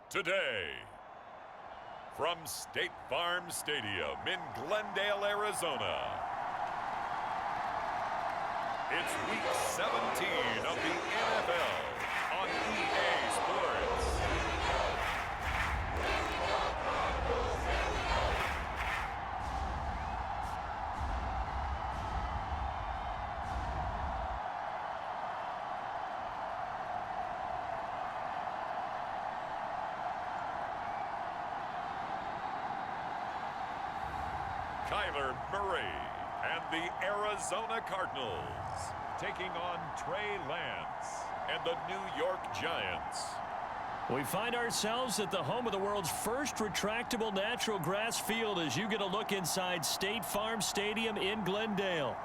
today. From State Farm Stadium in Glendale, Arizona, it's Week 17 of the NFL on EA Sports. Kyler Murray and the Arizona Cardinals taking on Trey Lance and the New York Giants. We find ourselves at the home of the world's first retractable natural grass field as you get a look inside State Farm Stadium in Glendale.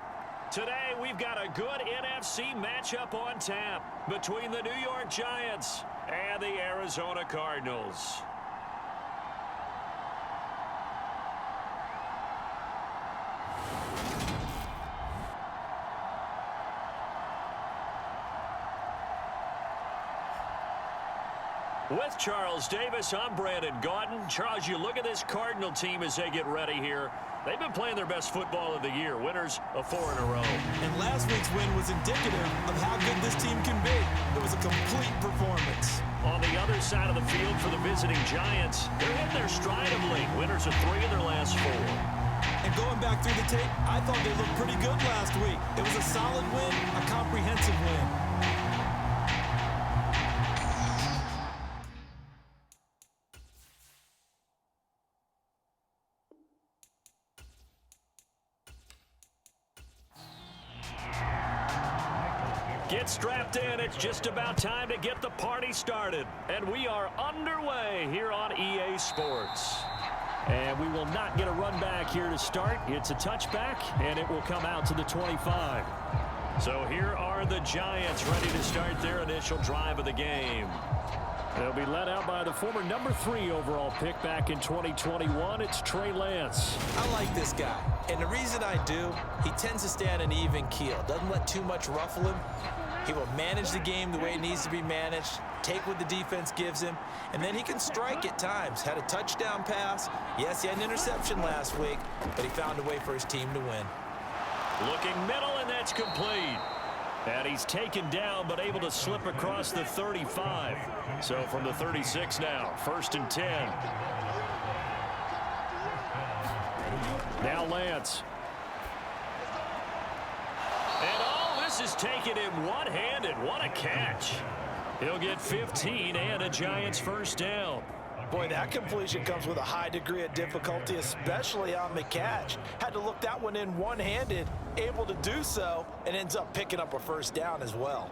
Today, we've got a good NFC matchup on tap between the New York Giants and the Arizona Cardinals. With Charles Davis, I'm Brandon Gaudin. Charles, you look at this Cardinal team as they get ready here. They've been playing their best football of the year, winners of 4 in a row. And last week's win was indicative of how good this team can be. It was a complete performance. On the other side of the field for the visiting Giants, they're hitting their stride of late. Winners of 3 in their last 4. And going back through the tape, I thought they looked pretty good last week. It was a solid win, a comprehensive win. Get strapped in. It's just about time to get the party started. And we are underway here on EA Sports. And we will not get a run back here to start. It's a touchback, and it will come out to the 25. So here are the Giants ready to start their initial drive of the game. They'll be led out by the former number 3 overall pick back in 2021. It's Trey Lance. I like this guy. And the reason I do, he tends to stay on an even keel. Doesn't let too much ruffle him. He will manage the game the way it needs to be managed, take what the defense gives him, and then he can strike at times. Had a touchdown pass. Yes, he had an interception last week, but he found a way for his team to win. Looking middle, and that's complete. And he's taken down, but able to slip across the 35. So from the 36 now, 1st and 10. Now Lance. And all this is taken in one-handed. What a catch. He'll get 15 and a Giants first down. Boy, that completion comes with a high degree of difficulty, especially on the catch. Had to look that one in one-handed, able to do so, and ends up picking up a first down as well.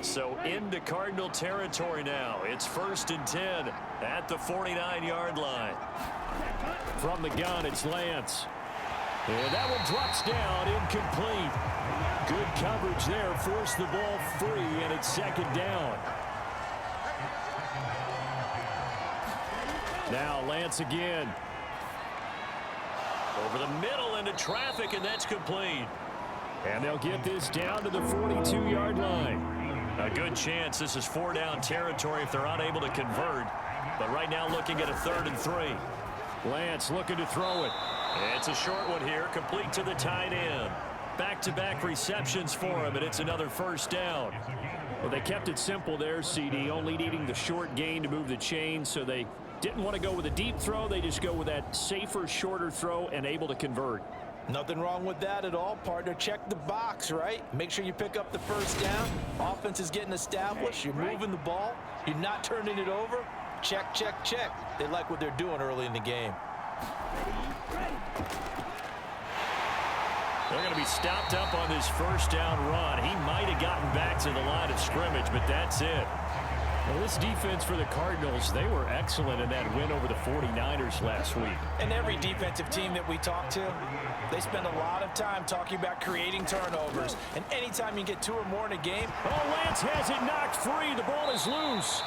So into Cardinal territory now. It's 1st and 10 at the 49-yard line. From the gun, it's Lance. And that one drops down, incomplete. Good coverage there, forced the ball free, and it's 2nd down. Now Lance again. Over the middle into traffic, and that's complete. And they'll get this down to the 42-yard line. A good chance this is 4-down territory if they're unable to convert. But right now looking at a 3rd and 3. Lance looking to throw it. It's a short one here, complete to the tight end. Back-to-back receptions for him, and it's another first down. Well, they kept it simple there, CD, only needing the short gain to move the chain, so they didn't want to go with a deep throw. They just go with that safer, shorter throw and able to convert. Nothing wrong with that at all, partner. Check the box, right? Make sure you pick up the first down. Offense is getting established. You're moving the ball. You're not turning it over. Check, check, check. They like what they're doing early in the game. They're going to be stopped up on this first down run. He might have gotten back to the line of scrimmage, but that's it. Well, this defense for the Cardinals, they were excellent in that win over the 49ers last week. And every defensive team that we talk to, they spend a lot of time talking about creating turnovers. And anytime you get 2 or more in a game. Oh, Lance has it knocked free. The ball is loose.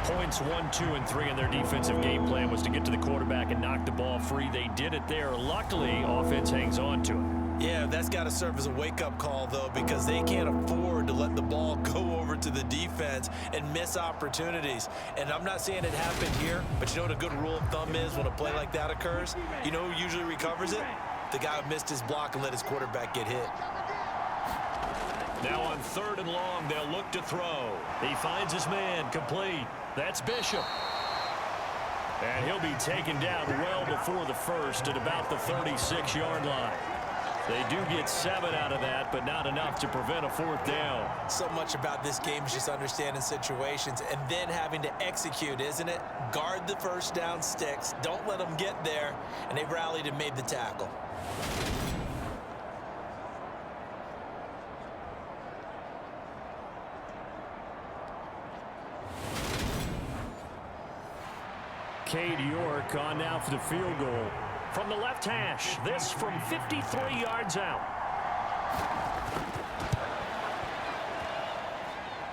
Points 1, 2, and 3 in their defensive game plan was to get to the quarterback and knock the ball free. They did it there. Luckily, offense hangs on to it. Yeah, that's got to serve as a wake-up call, though, because they can't afford to let the ball go over to the defense and miss opportunities. And I'm not saying it happened here, but you know what a good rule of thumb is when a play like that occurs? You know who usually recovers it? The guy who missed his block and let his quarterback get hit. Now on 3rd and long, they'll look to throw. He finds his man, complete. That's Bishop. And he'll be taken down well before the first at about the 36-yard line. They do get 7 out of that, but not enough to prevent a 4th down. So much about this game is just understanding situations and then having to execute, isn't it? Guard the first down sticks. Don't let them get there. And they rallied and made the tackle. Cade York on now for the field goal. From the left hash, this from 53 yards out.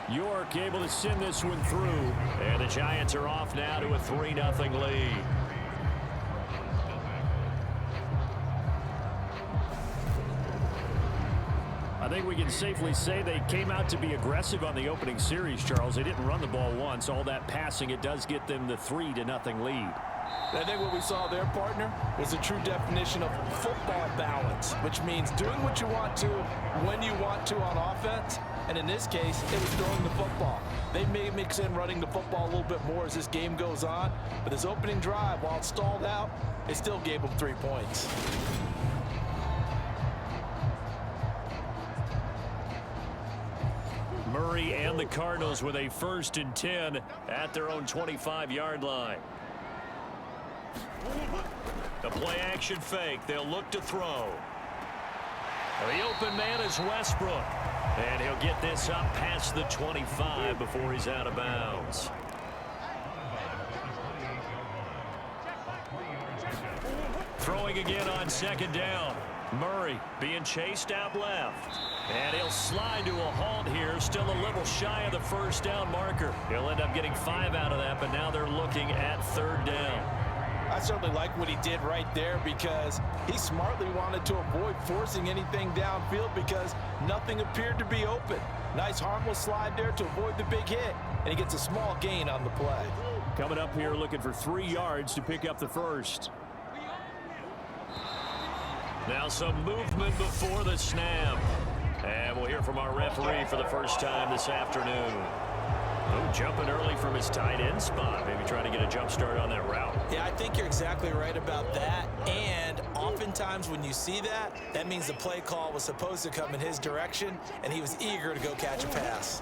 York able to send this one through. And the Giants are off now to a 3-0 lead. I think we can safely say they came out to be aggressive on the opening series, Charles. They didn't run the ball once. All that passing, it does get them the 3-0 lead. I think what we saw there, partner, was a true definition of football balance, which means doing what you want to when you want to on offense. And in this case, it was throwing the football. They may mix in running the football a little bit more as this game goes on. But this opening drive, while it stalled out, it still gave them 3 points. Murray and the Cardinals with a 1st and 10 at their own 25-yard line. The play-action fake. They'll look to throw. The open man is Westbrook. And he'll get this up past the 25 before he's out of bounds. Throwing again on 2nd down. Murray being chased out left. And he'll slide to a halt here, still a little shy of the 1st down marker. He'll end up getting 5 out of that, but now they're looking at 3rd down. I certainly like what he did right there because he smartly wanted to avoid forcing anything downfield because nothing appeared to be open. Nice harmless slide there to avoid the big hit, and he gets a small gain on the play. Coming up here looking for 3 yards to pick up the 1st. Now some movement before the snap. And we'll hear from our referee for the first time this afternoon. Oh, jumping early from his tight end spot. Maybe trying to get a jump start on that route. Yeah, I think you're exactly right about that. And oftentimes when you see that, that means the play call was supposed to come in his direction, and he was eager to go catch a pass.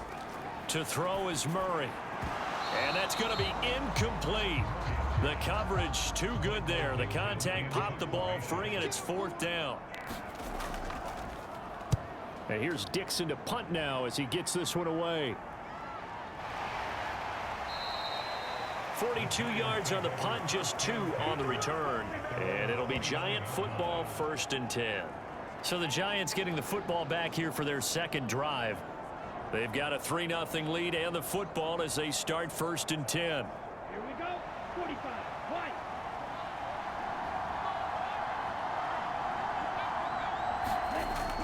To throw is Murray. And that's going to be incomplete. The coverage too good there. The contact popped the ball free, and it's 4th down. And here's Dixon to punt now as he gets this one away. 42 yards on the punt, just 2 on the return. And it'll be Giant football, 1st and 10. So the Giants getting the football back here for their 2nd drive. They've got a 3-0 lead and the football as they start 1st and 10. Here we go. 45. White.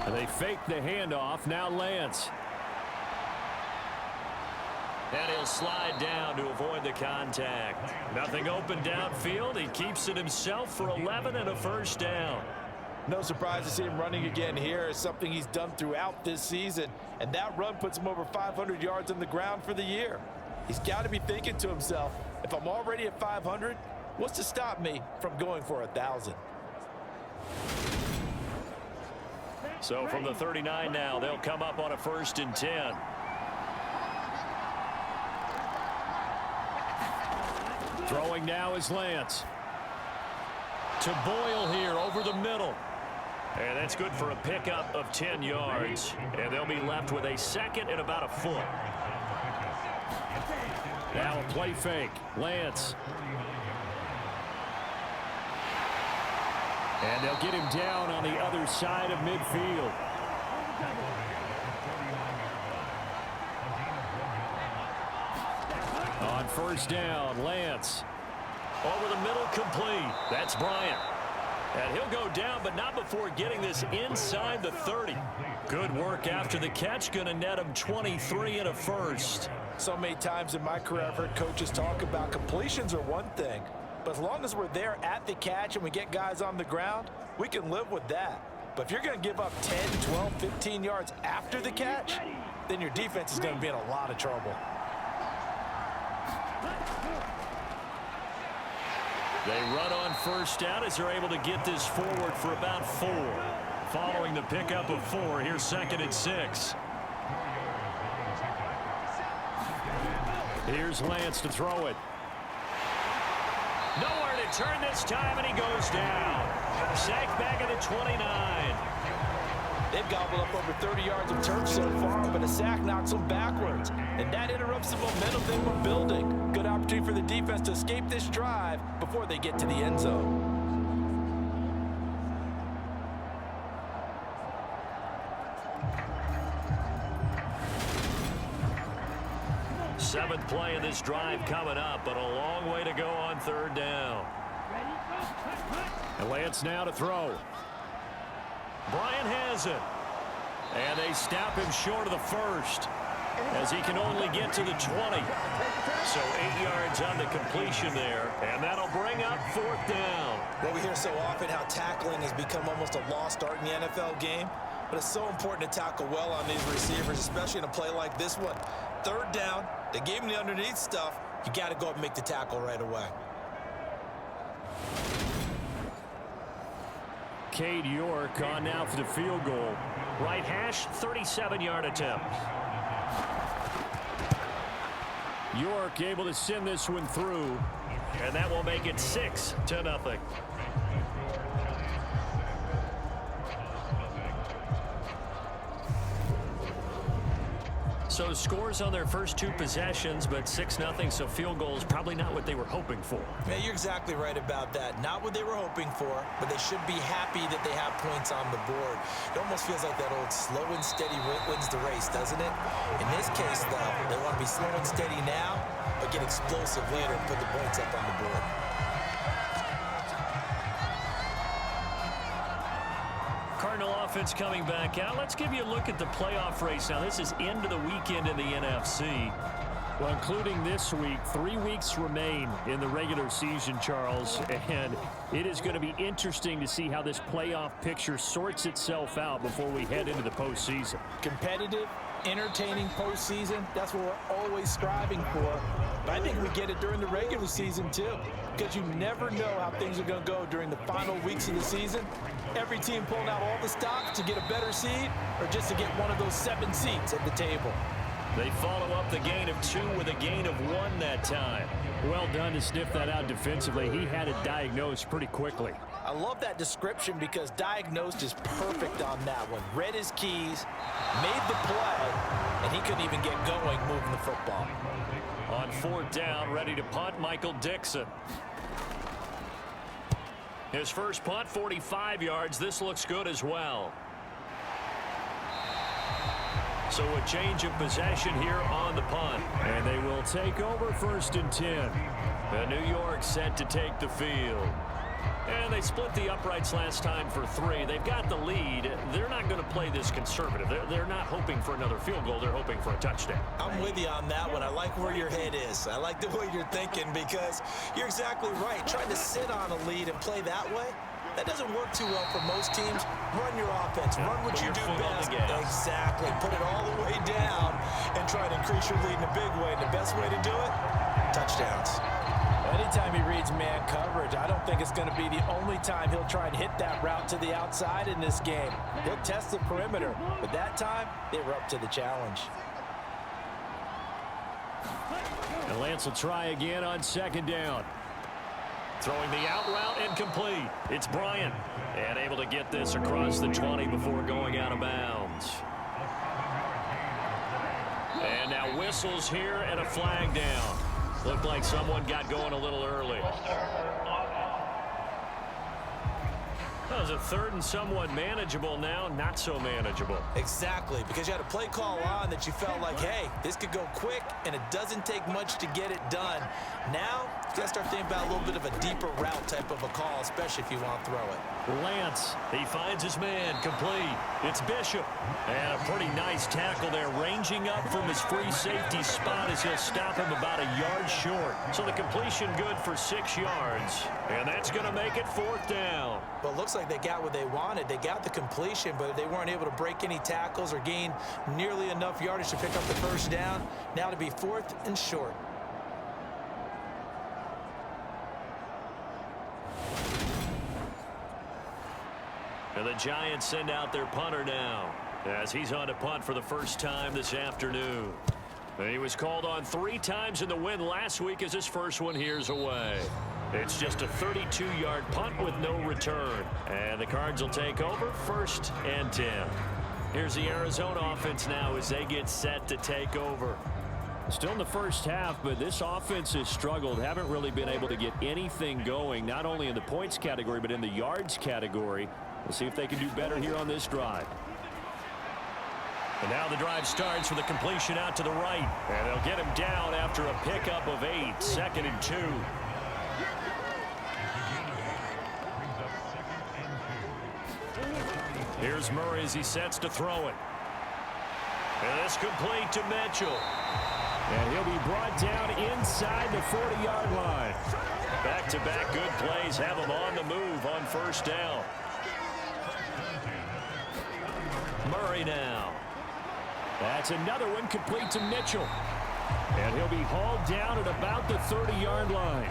And they fake the handoff. Now Lance. And he'll slide down to avoid the contact. Nothing open downfield. He keeps it himself for 11 and a 1st down. No surprise to see him running again here. It's something he's done throughout this season. And that run puts him over 500 yards on the ground for the year. He's got to be thinking to himself, if I'm already at 500, what's to stop me from going for 1,000? So from the 39 now, they'll come up on a 1st and 10. Throwing now is Lance. To Boyle here over the middle. And that's good for a pickup of 10 yards. And they'll be left with a 2nd and about a foot. Now a play fake. Lance. And they'll get him down on the other side of midfield. On On first down, Lance. Over the middle, complete. That's Bryant. And he'll go down, but not before getting this inside the 30. Good work after the catch. Going to net him 23 and a first. So many times in my career, I've heard coaches talk about completions are one thing. But as long as we're there at the catch and we get guys on the ground, we can live with that. But if you're going to give up 10, 12, 15 yards after the catch, then your defense is going to be in a lot of trouble. They run on first down as they're able to get this forward for about 4. Following the pickup of 4, here's 2nd and 6. Here's Lance to throw it. Nowhere to turn this time, and he goes down. Sacked back at the 29. They've gobbled up over 30 yards of turf so far, but a sack knocks them backwards. And that interrupts the momentum they were building. Good opportunity for the defense to escape this drive before they get to the end zone. Seventh play of this drive coming up, but a long way to go on third down. And Lance now to throw. Bryant has it. And they snap him short of the first as he can only get to the 20. So 8 yards on the completion there, and that'll bring up 4th down. Well, we hear so often how tackling has become almost a lost art in the NFL game, but it's so important to tackle well on these receivers, especially in a play like this one. Third down, they gave him the underneath stuff. You got to go up and make the tackle right away. Cade York on now for the field goal. Right hash, 37-yard attempt. York able to send this one through, and that will make it 6-0. So scores on their first 2 possessions, but 6-0, so field goal is probably not what they were hoping for. Yeah, you're exactly right about that. Not what they were hoping for, but they should be happy that they have points on the board. It almost feels like that old slow and steady wins the race, doesn't it? In this case, though, they want to be slow and steady now, but get explosive later and put the points up on the board. Cardinal offense coming back out. Let's give you a look at the playoff race. Now, this is end of the weekend in the NFC. Well, including this week, 3 weeks remain in the regular season, Charles, and it is going to be interesting to see how this playoff picture sorts itself out before we head into the postseason. Competitive, entertaining postseason, that's what we're always striving for. But I think we get it during the regular season, too, because you never know how things are going to go during the final weeks of the season. Every team pulling out all the stops to get a better seed or just to get one of those 7 seats at the table. They follow up the gain of 2 with a gain of 1 that time. Well done to sniff that out defensively. He had it diagnosed pretty quickly. I love that description because diagnosed is perfect on that one. Read his keys, made the play, and he couldn't even get going moving the football. On 4th down, ready to punt, Michael Dixon. His first punt, 45 yards. This looks good as well. So a change of possession here on the punt. And they will take over 1st and 10. And New York set to take the field. And they split the uprights last time for 3. They've got the lead. They're not going to play this conservative. They're not hoping for another field goal. They're hoping for a touchdown. I'm with you on that one. I like where your head is. I like the way you're thinking because you're exactly right. Trying to sit on a lead and play that way, that doesn't work too well for most teams. Run your offense. Run what you do best. Exactly. Put it all the way down and try to increase your lead in a big way. And the best way to do it, touchdowns. Anytime he reads man coverage, I don't think it's going to be the only time he'll try and hit that route to the outside in this game. He'll test the perimeter, but that time, they were up to the challenge. And Lance will try again on 2nd down. Throwing the out route incomplete. It's Bryant. And able to get this across the 20 before going out of bounds. And now whistles here and a flag down. Looked like someone got going a little early. That was a third and somewhat manageable, now not so manageable. Exactly, because you had a play call on that you felt like, hey, this could go quick, and it doesn't take much to get it done. Now, you got to start thinking about a little bit of a deeper route type of a call, especially if you want to throw it. Lance, he finds his man, complete. It's Bishop. And a pretty nice tackle there, ranging up from his free safety spot as he'll stop him about a yard short. So the completion good for 6 yards. And that's going to make it 4th down. Well, it looks like they got what they wanted. They got the completion, but they weren't able to break any tackles or gain nearly enough yardage to pick up the first down. Now to be 4th and short. And the Giants send out their punter now as he's on to punt for the first time this afternoon. And he was called on 3 times in the win last week as his first one here's away. It's just a 32-yard punt with no return. And the Cards will take over 1st and 10. Here's the Arizona offense now as they get set to take over. Still in the first half, but this offense has struggled. Haven't really been able to get anything going, not only in the points category, but in the yards category. We'll see if they can do better here on this drive. And now the drive starts with a completion out to the right. And they'll get him down after a pickup of 8. 2nd and 2. Here's Murray as he sets to throw it. And it's complete to Mitchell. And he'll be brought down inside the 40-yard line. Back-to-back good plays have him on the move on 1st down. Murray now. That's another one complete to Mitchell. And he'll be hauled down at about the 30-yard line.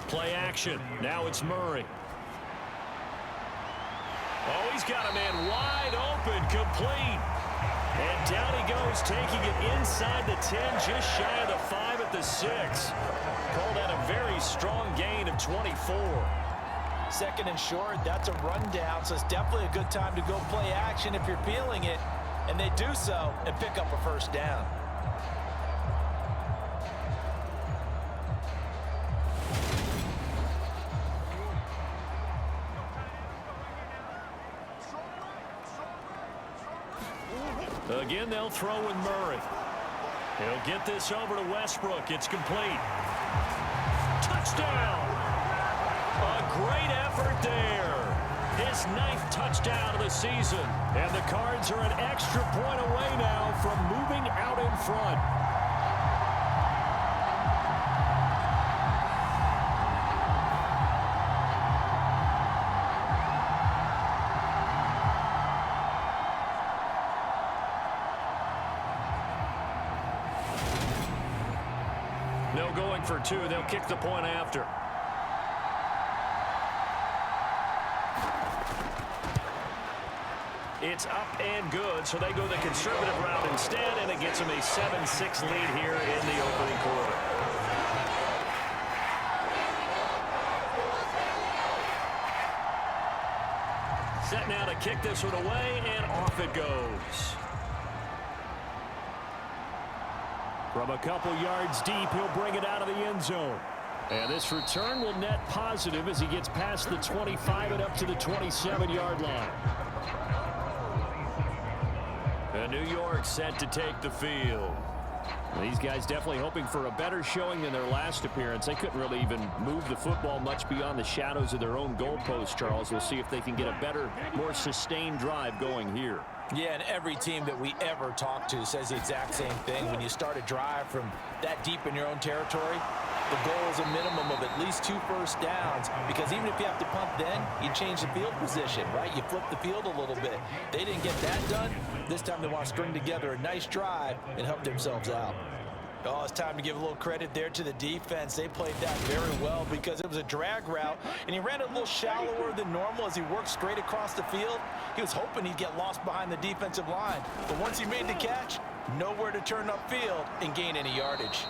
Play action. Now it's Murray. Oh, he's got a man wide open, complete. And down he goes, taking it inside the 10, just shy of the 5 at the 6. Called that a very strong gain of 24. 2nd and short, that's a rundown, so it's definitely a good time to go play action if you're feeling it. And they do so and pick up a 1st down. Again, they'll throw with Murray. He'll get this over to Westbrook. It's complete. Touchdown! A great effort there. His 9th touchdown of the season. And the Cards are an extra point away now from moving out in front. No going for 2. They'll kick the point after. It's up and good, so they go the conservative route instead, and it gets them a 7-6 lead here in the opening quarter. Set now to kick this one away, and off it goes. From a couple yards deep, he'll bring it out of the end zone. And this return will net positive as he gets past the 25 and up to the 27-yard line. And New York set to take the field. These guys definitely hoping for a better showing than their last appearance. They couldn't really even move the football much beyond the shadows of their own goalpost, Charles. We'll see if they can get a better, more sustained drive going here. Yeah, and every team that we ever talk to says the exact same thing. When you start a drive from that deep in your own territory, the goal is a minimum of at least 2 first downs, because even if you have to punt then, you change the field position, right? You flip the field a little bit. They didn't get that done. This time they want to string together a nice drive and help themselves out. Oh, it's time to give a little credit there to the defense. They played that very well because it was a drag route, and he ran a little shallower than normal as he worked straight across the field. He was hoping he'd get lost behind the defensive line, but once he made the catch, nowhere to turn upfield and gain any yardage.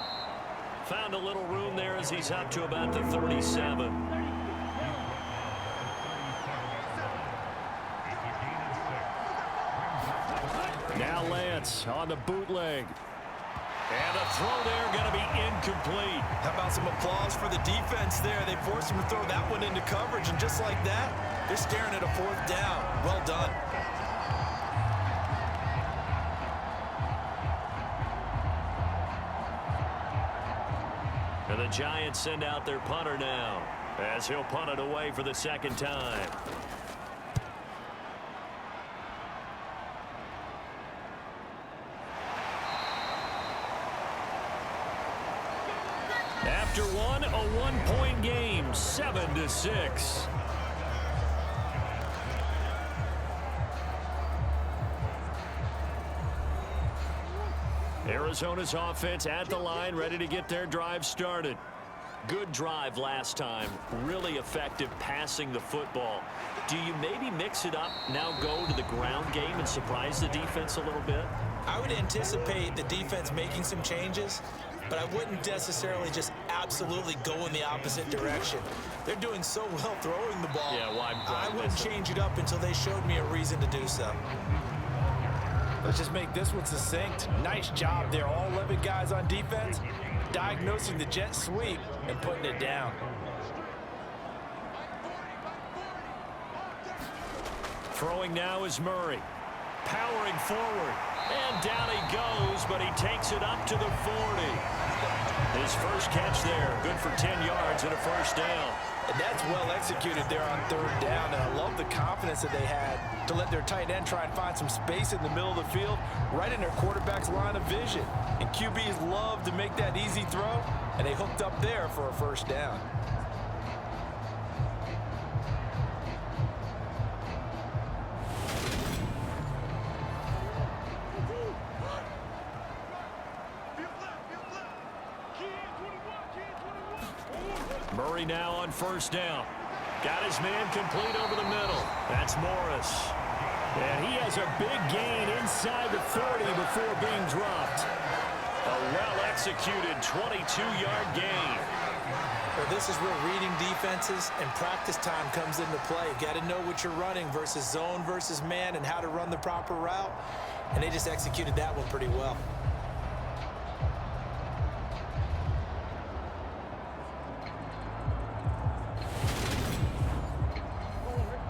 Found a little room there as he's up to about the 37. Now Lance on the bootleg. And the throw there going to be incomplete. How about some applause for the defense there? They forced him to throw that one into coverage, and just like that, they're staring at a 4th down. Well done. And the Giants send out their punter now, as he'll punt it away for the 2nd time. After one, a 1-point game, 7-6. Arizona's offense at the line, ready to get their drive started. Good drive last time. Really effective passing the football. Do you maybe mix it up, now go to the ground game and surprise the defense a little bit? I would anticipate the defense making some changes, but I wouldn't necessarily just absolutely go in the opposite direction. They're doing so well throwing the ball. Yeah, well, I wouldn't change it up until they showed me a reason to do so. Let's just make this one succinct. Nice job there. All 11 guys on defense, diagnosing the jet sweep and putting it down. Throwing now is Murray. Powering forward. And down he goes, but he takes it up to the 40. His first catch there. Good for 10 yards and a 1st down. And that's well executed there on 3rd down. And I love the confidence that they had to let their tight end try and find some space in the middle of the field, right in their quarterback's line of vision. And QBs love to make that easy throw, and they hooked up there for a 1st down. Murray now on 1st down. Got his man complete over the middle. That's Morris. And he has a big gain inside the 30 before being dropped. A well-executed 22-yard gain. Well, this is where reading defenses and practice time comes into play. You got to know what you're running versus zone versus man and how to run the proper route. And they just executed that one pretty well.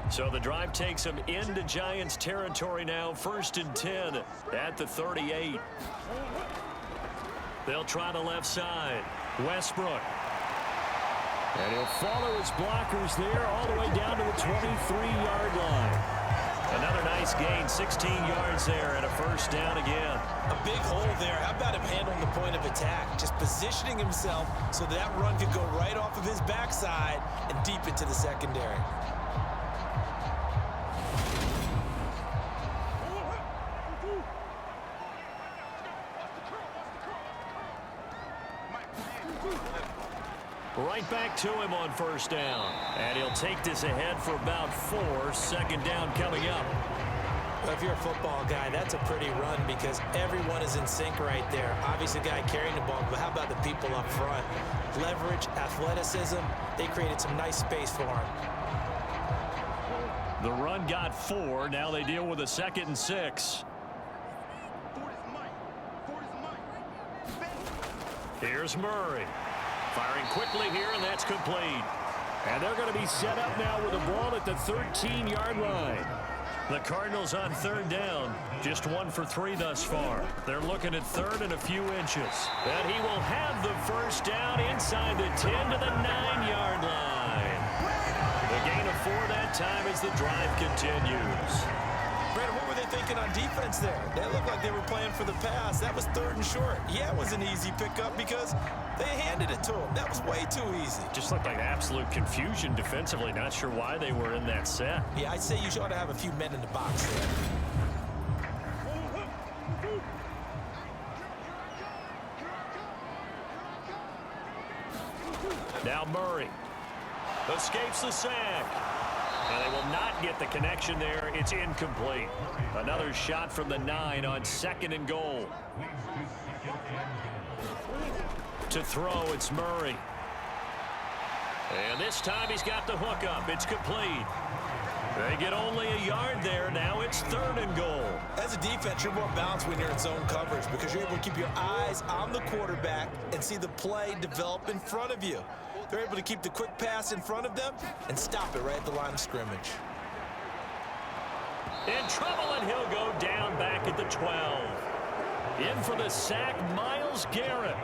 So the drive takes them into Giants territory now. 1st and 10 at the 38. They'll try the left side. Westbrook. And he'll follow his blockers there all the way down to the 23-yard line. Another nice gain, 16 yards there and a 1st down again. A big hole there. How about him handling the point of attack? Just positioning himself so that run could go right off of his backside and deep into the secondary. Right back to him on 1st down. And he'll take this ahead for about 4. 2nd down coming up. Well, if you're a football guy, that's a pretty run because everyone is in sync right there. Obviously, the guy carrying the ball, but how about the people up front? Leverage, athleticism, they created some nice space for him. The run got 4. Now they deal with a 2nd and 6. Here's Murray. Firing quickly here, and that's complete. And they're going to be set up now with the ball at the 13-yard line. The Cardinals on 3rd down. Just 1 for 3 thus far. They're looking at 3rd and a few inches. And he will have the 1st down inside the 10 to the 9-yard line. The gain of 4 that time as the drive continues. Brad, what were they thinking on defense there? They looked like they were playing for the pass. That was 3rd and short. Yeah, it was an easy pickup because they handed it to him. That was way too easy. Just looked like absolute confusion defensively. Not sure why they were in that set. Yeah, I'd say you ought to have a few men in the box there. Now Murray escapes the sack. And they will not get the connection there. It's incomplete. Another shot from the 9 on 2nd and goal. To throw, it's Murray. And this time he's got the hook up. It's complete. They get only a yard there. Now it's 3rd and goal. As a defense, you're more balanced when you're in zone coverage because you're able to keep your eyes on the quarterback and see the play develop in front of you. They're able to keep the quick pass in front of them and stop it right at the line of scrimmage. In trouble, and he'll go down back at the 12. In for the sack, Myles Garrett.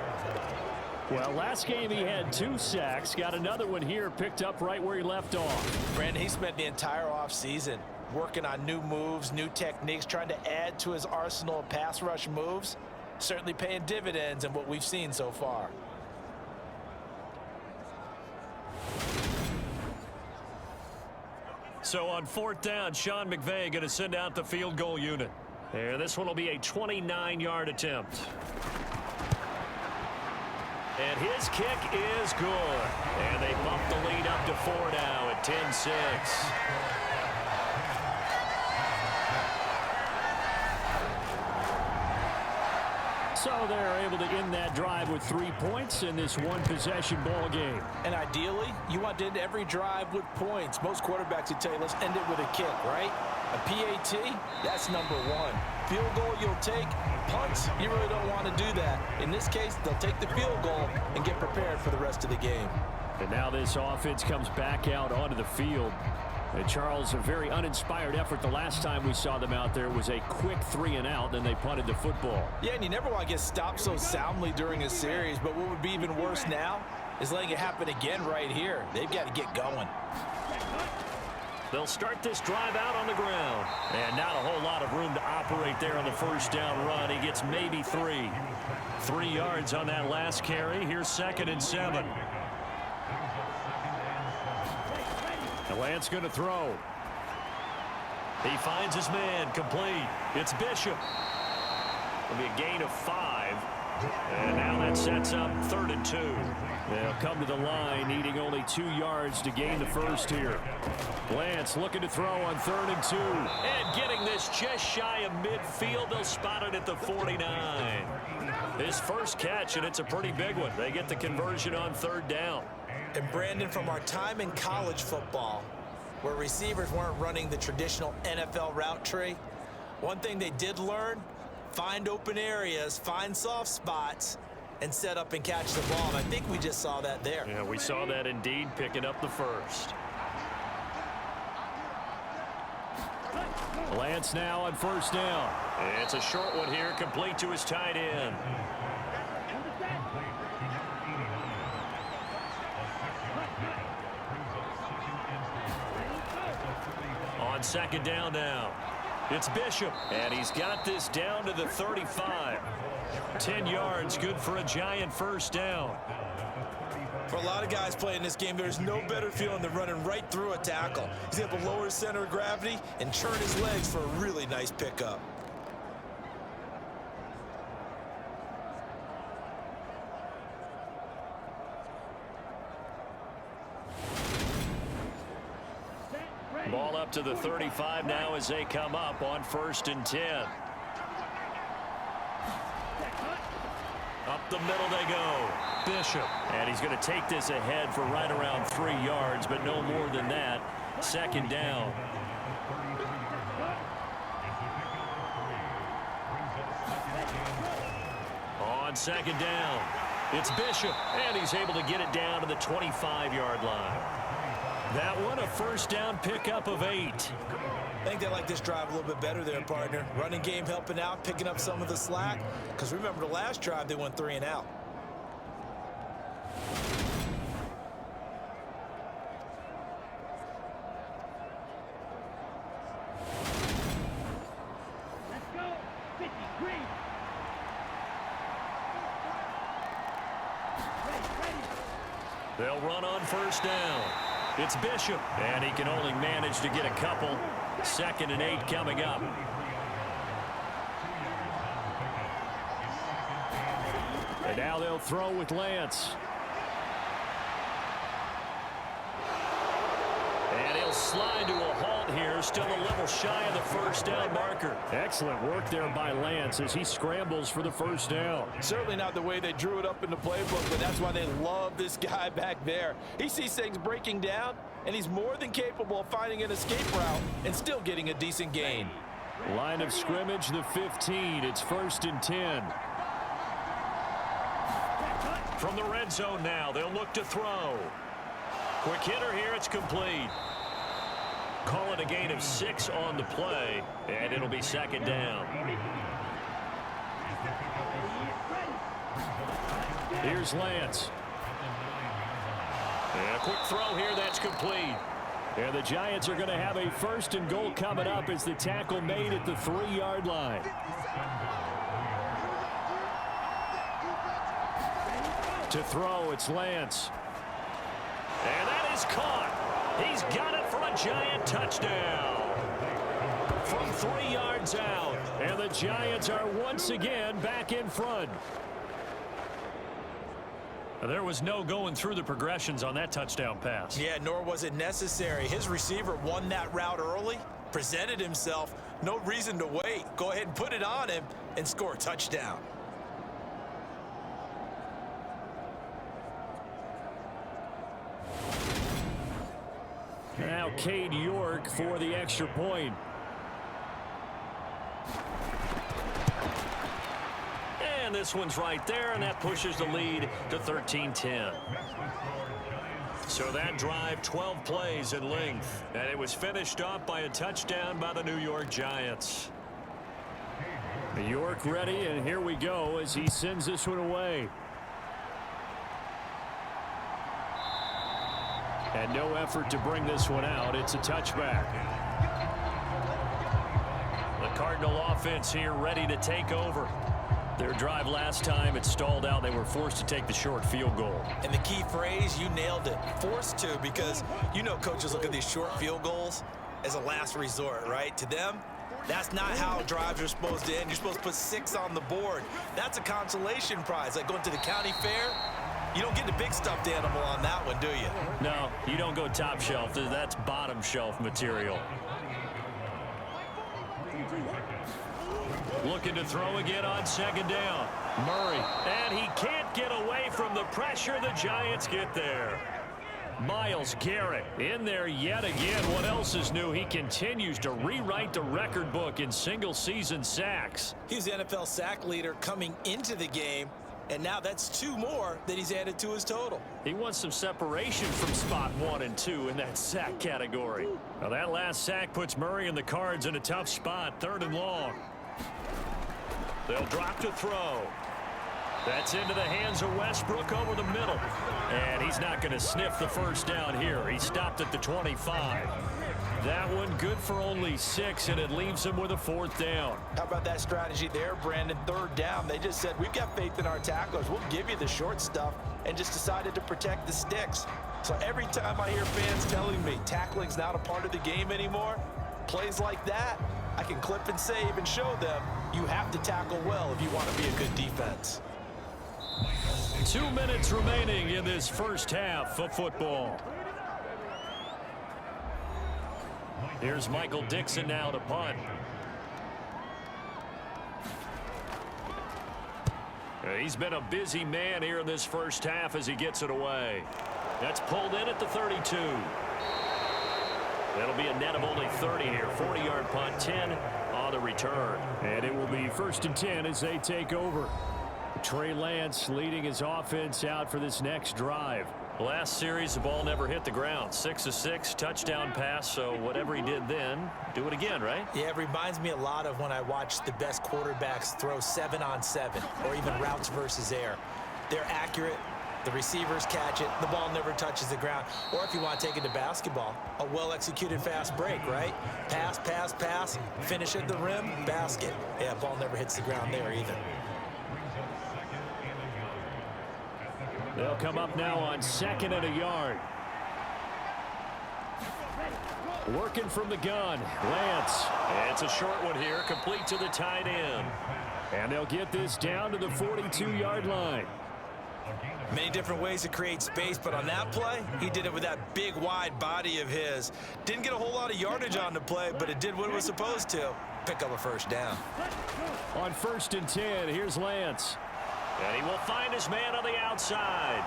Well, last game he had 2 sacks. Got another one here, picked up right where he left off. Brandon, he spent the entire offseason working on new moves, new techniques, trying to add to his arsenal of pass rush moves. Certainly paying dividends in what we've seen so far. So on 4th down, Sean McVay going to send out the field goal unit. There, this one will be a 29-yard attempt. And his kick is good. And they bump the lead up to 4 now at 10-6. So they're able to end that drive with 3 points in this one-possession ball game. And ideally, you want to end every drive with points. Most quarterbacks would tell you, let's end it with a kick, right? A PAT, that's number 1. Field goal you'll take. Punts, you really don't want to do that. In this case, they'll take the field goal and get prepared for the rest of the game. And now this offense comes back out onto the field. And Charles, a very uninspired effort. The last time we saw them out there was a quick 3-and-out, then they punted the football. Yeah, and you never want to get stopped so soundly during a series, but what would be even worse now is letting it happen again right here. They've got to get going. They'll start this drive out on the ground. And not a whole lot of room to operate there on the 1st down run. He gets maybe 3. 3 yards on that last carry. Here's 2nd and 7. Lance going to throw. He finds his man, complete. It's Bishop. It'll be a gain of 5. And now that sets up 3rd and 2. They'll come to the line, needing only 2 yards to gain the first here. Lance looking to throw on 3rd and 2. And getting this just shy of midfield. They'll spot it at the 49. His first catch, and it's a pretty big one. They get the conversion on 3rd down. And Brandon, from our time in college football, where receivers weren't running the traditional NFL route tree, one thing they did learn, find open areas, find soft spots, and set up and catch the ball. And I think we just saw that there. Yeah, we saw that indeed, picking up the first. Lance now on 1st down. It's a short one here, complete to his tight end. On 2nd down now. It's Bishop, and he's got this down to the 35. 10 yards, good for a giant 1st down. For a lot of guys playing this game, there's no better feeling than running right through a tackle. He's able to lower his center of gravity and churn his legs for a really nice pickup. Ball up to the 35 now as they come up on 1st and 10. Up the middle they go. Bishop. And he's going to take this ahead for right around 3 yards, but no more than that. 2nd down. On 2nd down, it's Bishop, and he's able to get it down to the 25-yard line. That one, a 1st down pickup of 8. I think they like this drive a little bit better there, partner. Running game helping out, picking up some of the slack. Because remember, the last drive, they went 3-and-out. Let's go. 53. Ready. They'll run on 1st down. It's Bishop, and he can only manage to get a couple. 2nd and 8 coming up. And now they'll throw with Lance. And he'll slide to a halt here, still a little shy of the first down marker. Excellent work there by Lance as he scrambles for the first down. Certainly not the way they drew it up in the playbook, but that's why they love this guy back there. He sees things breaking down, and he's more than capable of finding an escape route and still getting a decent gain. Line of scrimmage, the 15. It's 1st and 10. From the red zone now, they'll look to throw. Quick hitter here, it's complete. Call it a gain of 6 on the play, and it'll be 2nd down. Here's Lance. And a quick throw here, that's complete. And the Giants are going to have a 1st and goal coming up as the tackle made at the 3-yard line. To throw, it's Lance. And that is caught. He's got it for a Giant touchdown. From 3 yards out. And the Giants are once again back in front. There was no going through the progressions on that touchdown pass. Yeah, nor was it necessary. His receiver won that route early, presented himself. No reason to wait. Go ahead and put it on him and score a touchdown. Now Cade York for the extra point. And this one's right there, and that pushes the lead to 13-10. So that drive, 12 plays in length, and it was finished off by a touchdown by the New York Giants. York ready, and here we go as he sends this one away. And no effort to bring this one out. It's a touchback. The Cardinal offense here ready to take over. Their drive last time, it stalled out. They were forced to take the short field goal. And the key phrase, you nailed it. Forced to, because you know coaches look at these short field goals as a last resort, right? To them, that's not how drives are supposed to end. You're supposed to put 6 on the board. That's a consolation prize, like going to the county fair. You don't get the big stuffed animal on that one, do you? No, you don't go top shelf. That's bottom shelf material. Looking to throw again on 2nd down. Murray. And he can't get away from the pressure. The Giants get there. Myles Garrett in there yet again. What else is new? He continues to rewrite the record book in single-season sacks. He's the NFL sack leader coming into the game. And now that's 2 more that he's added to his total. He wants some separation from spot 1 and 2 in that sack category. Now that last sack puts Murray and the Cards in a tough spot, 3rd and long. They'll drop to throw. That's into the hands of Westbrook over the middle. And he's not going to sniff the first down here. He stopped at the 25. That one good for only 6, and it leaves him with a 4th down. How about that strategy there, Brandon? 3rd down. They just said, we've got faith in our tacklers. We'll give you the short stuff, and just decided to protect the sticks. So every time I hear fans telling me tackling's not a part of the game anymore, plays like that, I can clip and save and show them you have to tackle well if you want to be a good defense. 2 minutes remaining in this first half of football. Here's Michael Dixon now to punt. He's been a busy man here in this first half as he gets it away. That's pulled in at the 32. That'll be a net of only 30 here. 40-yard punt, 10 on the return. And it will be 1st and 10 as they take over. Trey Lance leading his offense out for this next drive. Last series, the ball never hit the ground. 6 of 6, touchdown pass, so whatever he did then, do it again, right? Yeah, it reminds me a lot of when I watched the best quarterbacks throw 7-on-7 or even routes versus air. They're accurate. The receivers catch it. The ball never touches the ground. Or if you want to take it to basketball, a well-executed fast break, right? Pass, pass, pass, finish at the rim, basket. Yeah, ball never hits the ground there either. They'll come up now on 2nd and a yard. Working from the gun, Lance. It's a short one here, complete to the tight end. And they'll get this down to the 42-yard line. Many different ways to create space, but on that play, he did it with that big, wide body of his. Didn't get a whole lot of yardage on the play, but it did what it was supposed to. Pick up a first down. On 1st and 10, here's Lance. And he will find his man on the outside.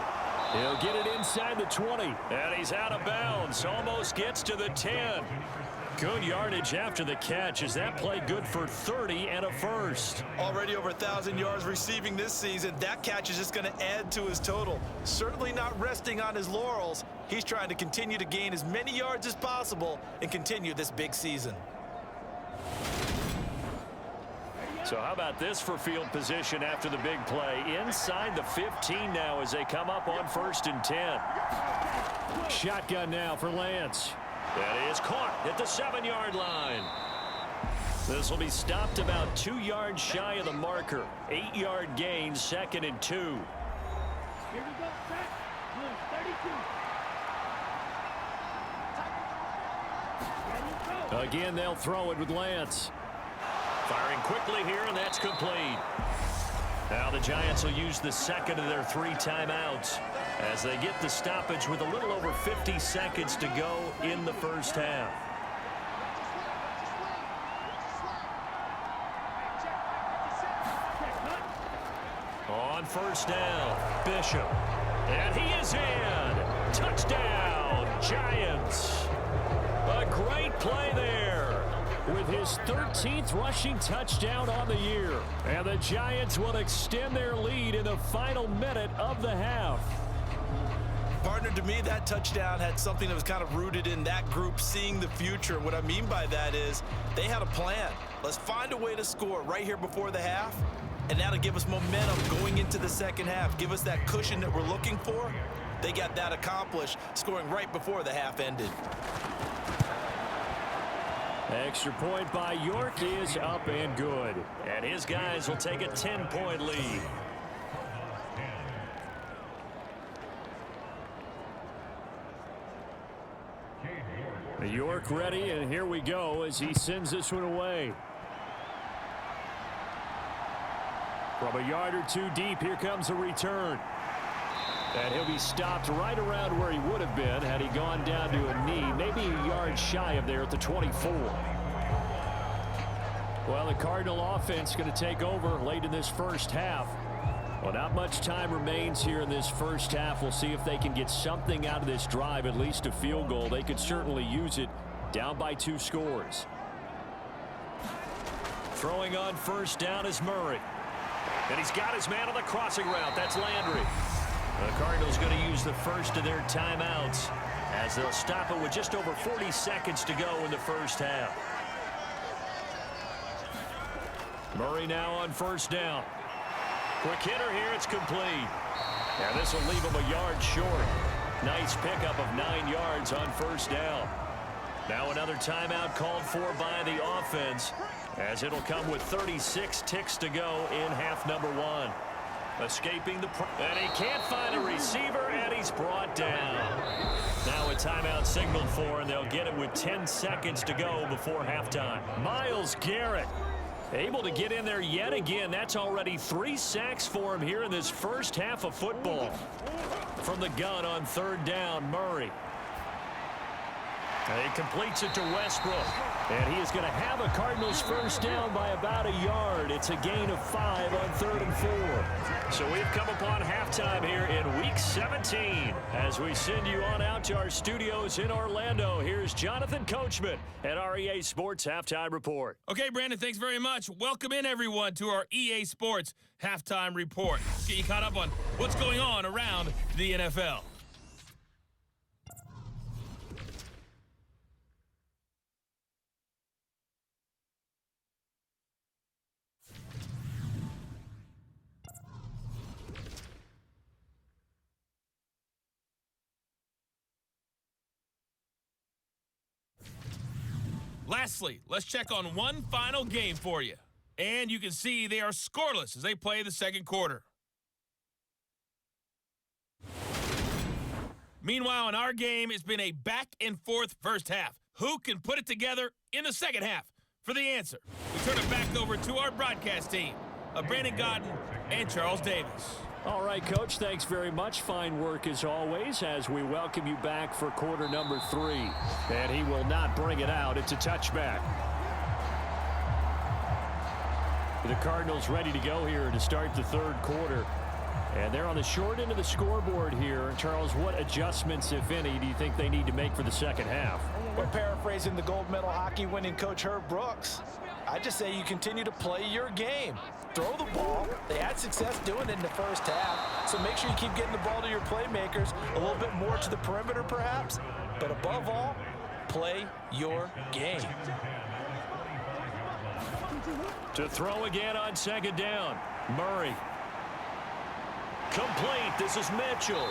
He'll get it inside the 20. And he's out of bounds. Almost gets to the 10. Good yardage after the catch. Is that play good for 30 and a first? Already over 1,000 yards receiving this season. That catch is just going to add to his total. Certainly not resting on his laurels. He's trying to continue to gain as many yards as possible and continue this big season. So how about this for field position after the big play? Inside the 15 now as they come up on 1st and 10. Shotgun now for Lance. That is caught at the 7-yard line. This will be stopped about 2 yards shy of the marker. 8-yard gain, 2nd and 2. Here we go, set. Blue 32. Ready, go. Again, they'll throw it with Lance. Firing quickly here, and that's complete. Now the Giants will use the second of their 3 timeouts as they get the stoppage with a little over 50 seconds to go in the first half. On 1st down, Bishop. And he is in. Touchdown, Giants. A great play there. With his 13th rushing touchdown on the year. And the Giants will extend their lead in the final minute of the half. Partner, to me, that touchdown had something that was kind of rooted in that group seeing the future. What I mean by that is they had a plan. Let's find a way to score right here before the half, and that'll give us momentum going into the second half, give us that cushion that we're looking for. They got that accomplished, scoring right before the half ended. Extra point by York is up and good. And his guys will take a 10-point lead. York ready, and here we go as he sends this one away. From a yard or 2 deep, here comes a return. And he'll be stopped right around where he would have been had he gone down to a knee, maybe a yard shy of there at the 24. Well, the Cardinal offense going to take over late in this first half. Well, not much time remains here in this first half. We'll see if they can get something out of this drive, at least a field goal. They could certainly use it down by 2 scores. Throwing on 1st down is Murray. And he's got his man on the crossing route. That's Landry. The Cardinals going to use the first of their timeouts as they'll stop it with just over 40 seconds to go in the first half. Murray now on 1st down. Quick hitter here, it's complete. And this will leave him a yard short. Nice pickup of 9 yards on 1st down. Now another timeout called for by the offense as it'll come with 36 ticks to go in half number 1. Escaping the and he can't find a receiver, and he's brought down. Now a timeout signaled for, and they'll get it with 10 seconds to go before halftime. Myles Garrett able to get in there yet again. That's already 3 sacks for him here in this first half of football. From the gun on 3rd down, Murray. And he completes it to Westbrook. And he is going to have a Cardinals first down by about a yard. It's a gain of 5 on 3rd and 4. So we've come upon halftime here in Week 17. As we send you on out to our studios in Orlando, here's Jonathan Coachman at our EA Sports Halftime Report. Okay, Brandon, thanks very much. Welcome in, everyone, to our EA Sports Halftime Report. Let's get you caught up on what's going on around the NFL. Lastly, let's check on one final game for you. And you can see they are scoreless as they play the second quarter. Meanwhile, in our game, it's been a back-and-forth first half. Who can put it together in the second half? For the answer, we turn it back over to our broadcast team of Brandon Godden and Charles Davis. All right, Coach, thanks very much. Fine work as always as we welcome you back for quarter number 3. And he will not bring it out. It's a touchback. The Cardinals ready to go here to start the third quarter. And they're on the short end of the scoreboard here. Charles, what adjustments, if any, do you think they need to make for the second half? We're paraphrasing the gold medal hockey winning coach Herb Brooks. I just say you continue to play your game. Throw the ball. They had success doing it in the first half. So make sure you keep getting the ball to your playmakers, a little bit more to the perimeter perhaps. But above all, play your game. To throw again on second down. Murray. Complete. This is Mitchell.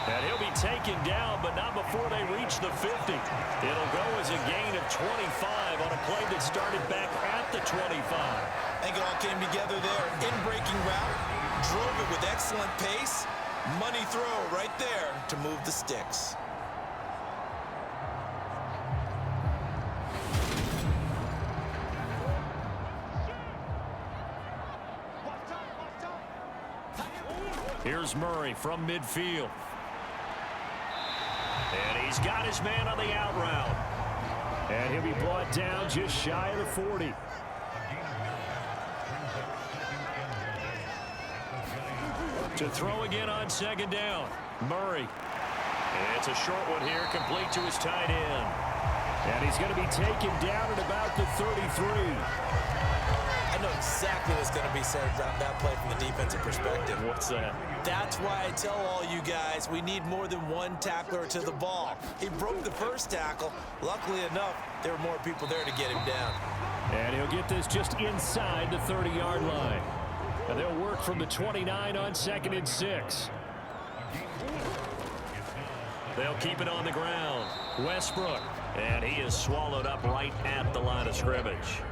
And he'll be taken down, but not before they reach the 50. It'll go as a gain of 25 on a play that started back at the 25. I think it all came together there. In-breaking route, drove it with excellent pace. Money throw right there to move the sticks. Here's Murray from midfield. And he's got his man on the out route. And he'll be brought down just shy of the 40. To throw again on second down. Murray. It's a short one here, complete to his tight end. And he's going to be taken down at about the 33. I know exactly what's going to be said about that play from the defensive perspective. What's that? That's why I tell all you guys we need more than one tackler to the ball. He broke the first tackle. Luckily enough, there were more people there to get him down. And he'll get this just inside the 30-yard line. And they'll work from the 29 on 2nd and 6. They'll keep it on the ground. Westbrook. And he is swallowed up right at the line of scrimmage.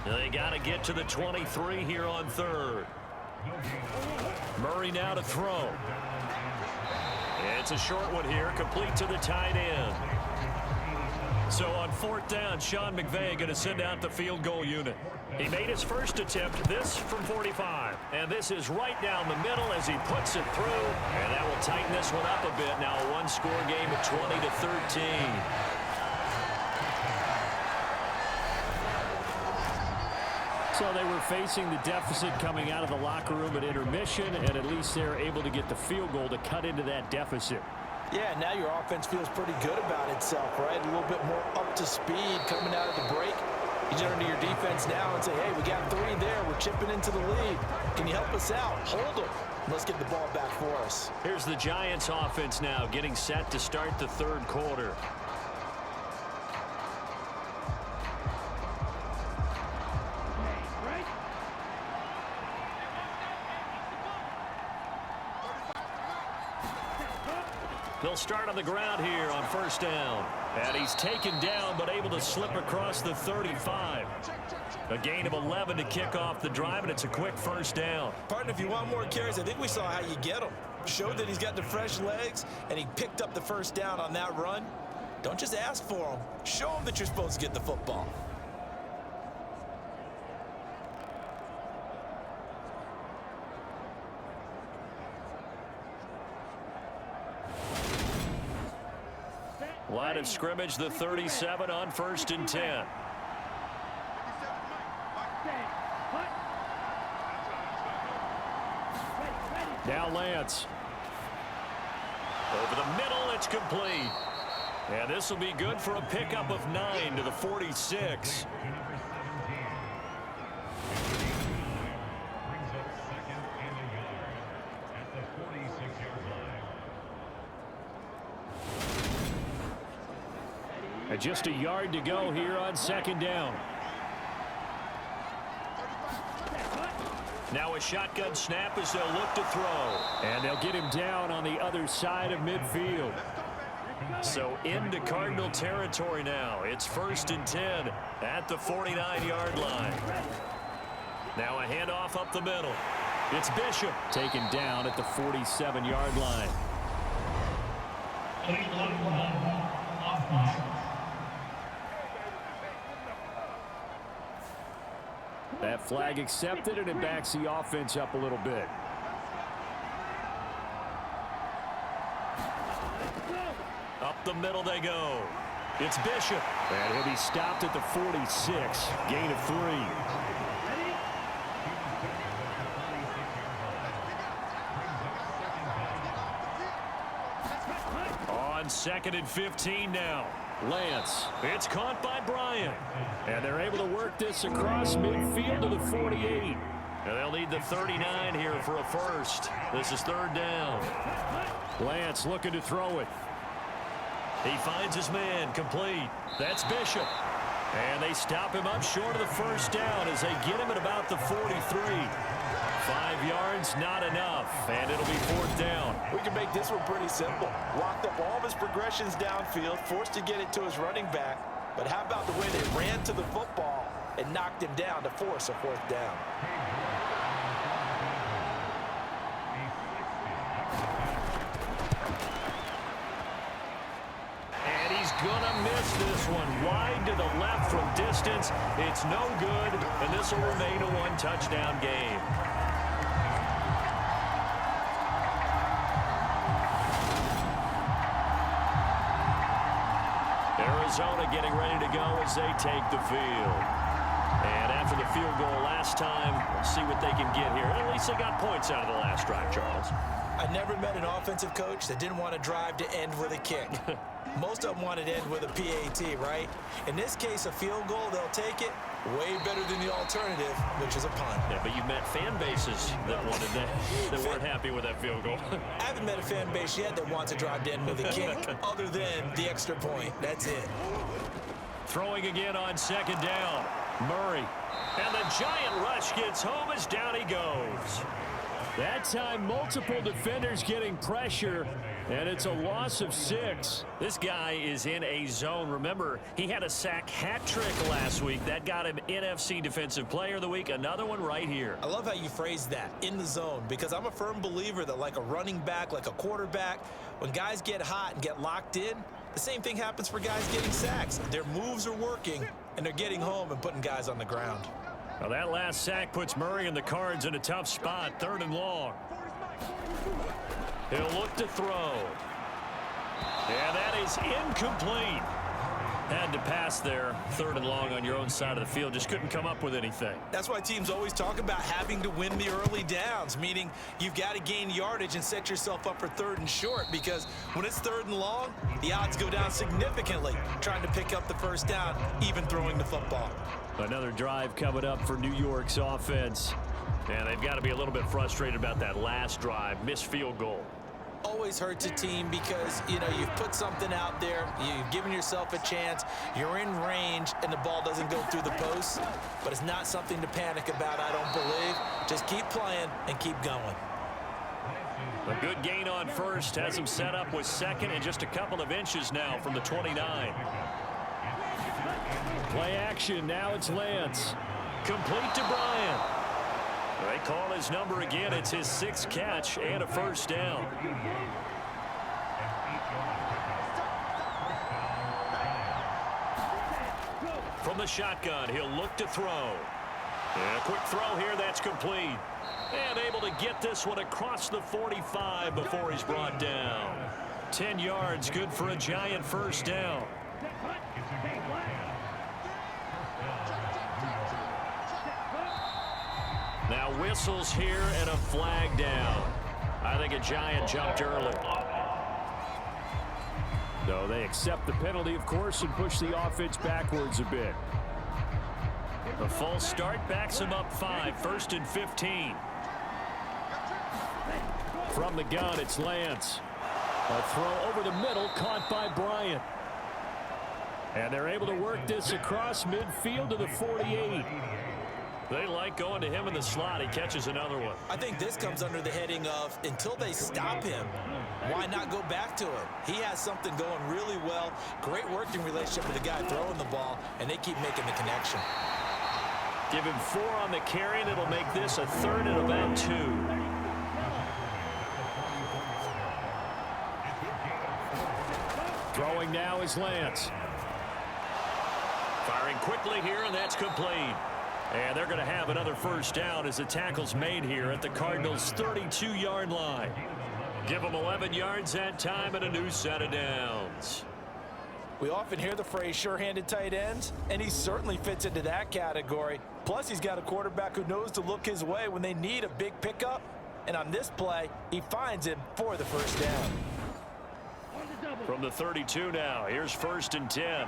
They got to get to the 23 here on third. Murray now to throw. It's a short one here, complete to the tight end. So on 4th down, Sean McVay going to send out the field goal unit. He made his first attempt, this from 45. And this is right down the middle as he puts it through. And that will tighten this one up a bit. Now a one-score game at 20-13. So they were facing the deficit coming out of the locker room at intermission, and at least they're able to get the field goal to cut into that deficit. Yeah, now your offense feels pretty good about itself, right? A little bit more up to speed coming out of the break. You turn to your defense now and say, hey, we got 3 there. We're chipping into the lead. Can you help us out? Hold them. Let's get the ball back for us. Here's the Giants offense now getting set to start the third quarter. They'll start on the ground here on 1st down. And he's taken down but able to slip across the 35. A gain of 11 to kick off the drive, and it's a quick 1st down. Partner, if you want more carries, I think we saw how you get him. Showed that he's got the fresh legs, and he picked up the 1st down on that run. Don't just ask for him. Show him that you're supposed to get the football. Line of scrimmage, the 37 on 1st and 10. Now Lance. Over the middle, it's complete. And this will be good for a pickup of 9 to the 46. And just a yard to go here on 2nd down. Now a shotgun snap as they'll look to throw. And they'll get him down on the other side of midfield. So into Cardinal territory now. It's 1st and 10 at the 49-yard line. Now a handoff up the middle. It's Bishop. Taken down at the 47-yard line. That flag accepted, and it backs the offense up a little bit. Up the middle they go. It's Bishop. And he'll be stopped at the 46. Gain of 3. On 2nd and 15 now. Lance. It's caught by Bryant. And they're able to work this across midfield to the 48. And they'll need the 39 here for a first. This is 3rd down. Lance looking to throw it. He finds his man, complete. That's Bishop. And they stop him up short of the first down as they get him at about the 43. 5 yards, not enough, and it'll be 4th down. We can make this one pretty simple. Locked up all of his progressions downfield, forced to get it to his running back. But how about the way they ran to the football and knocked him down to force a 4th down? And he's gonna miss this one. Wide to the left from distance. It's no good, and this will remain a 1-touchdown game. Arizona getting ready to go as they take the field. And after the field goal last time, we'll see what they can get here. At least they got points out of the last drive, Charles. I never met an offensive coach that didn't want to drive to end with a kick. Most of them wanted to end with a PAT, right? In this case, a field goal, they'll take it. Way better than the alternative, which is a punt. Yeah, but you met fan bases that wanted that weren't happy with that field goal. I haven't met a fan base yet that wants to drive to end with a kick, other than the extra point. That's it. Throwing again on 2nd down. Murray. And the giant rush gets home as down he goes. That time, multiple defenders getting pressure, and it's a loss of 6. This guy is in a zone. Remember, he had a sack hat trick last week. That got him NFC Defensive Player of the Week. Another one right here. I love how you phrase that, in the zone, because I'm a firm believer that like a running back, like a quarterback, when guys get hot and get locked in, the same thing happens for guys getting sacks. Their moves are working, and they're getting home and putting guys on the ground. Well, that last sack puts Murray and the Cards in a tough spot, 3rd and long. He'll look to throw. And that is incomplete. Had to pass there, 3rd and long on your own side of the field. Just couldn't come up with anything. That's why teams always talk about having to win the early downs, meaning you've got to gain yardage and set yourself up for 3rd and short, because when it's 3rd and long, the odds go down significantly trying to pick up the first down, even throwing the football. Another drive coming up for New York's offense. And they've got to be a little bit frustrated about that last drive, missed field goal. Always hurts a team because, you know, you've put something out there, you've given yourself a chance, you're in range, and the ball doesn't go through the posts. But it's not something to panic about, I don't believe. Just keep playing and keep going. A good gain on first has him set up with 2nd and just a couple of inches now from the 29. Play action, now it's Lance. Complete to Bryant. They call his number again. It's his 6th catch and a first down. From the shotgun, he'll look to throw. And a quick throw here, that's complete. And able to get this one across the 45 before he's brought down. 10 yards, good for a giant first down. Now whistles here and a flag down. I think a giant jumped early. No, they accept the penalty, of course, and push the offense backwards a bit. The false start backs him up 5, 1st and 15. From the gun, it's Lance. A throw over the middle, caught by Bryant. And they're able to work this across midfield to the 48. They like going to him in the slot. He catches another one. I think this comes under the heading of, until they stop him, why not go back to him? He has something going really well. Great working relationship with the guy throwing the ball, and they keep making the connection. Give him 4 on the carry, and it'll make this a 3rd and about 2. Throwing now is Lance. Firing quickly here, and that's complete. And they're going to have another first down as the tackle's made here at the Cardinals' 32-yard line. Give them 11 yards that time and a new set of downs. We often hear the phrase sure-handed tight ends, and he certainly fits into that category. Plus, he's got a quarterback who knows to look his way when they need a big pickup. And on this play, he finds him for the first down. From the 32 now, here's 1st and 10.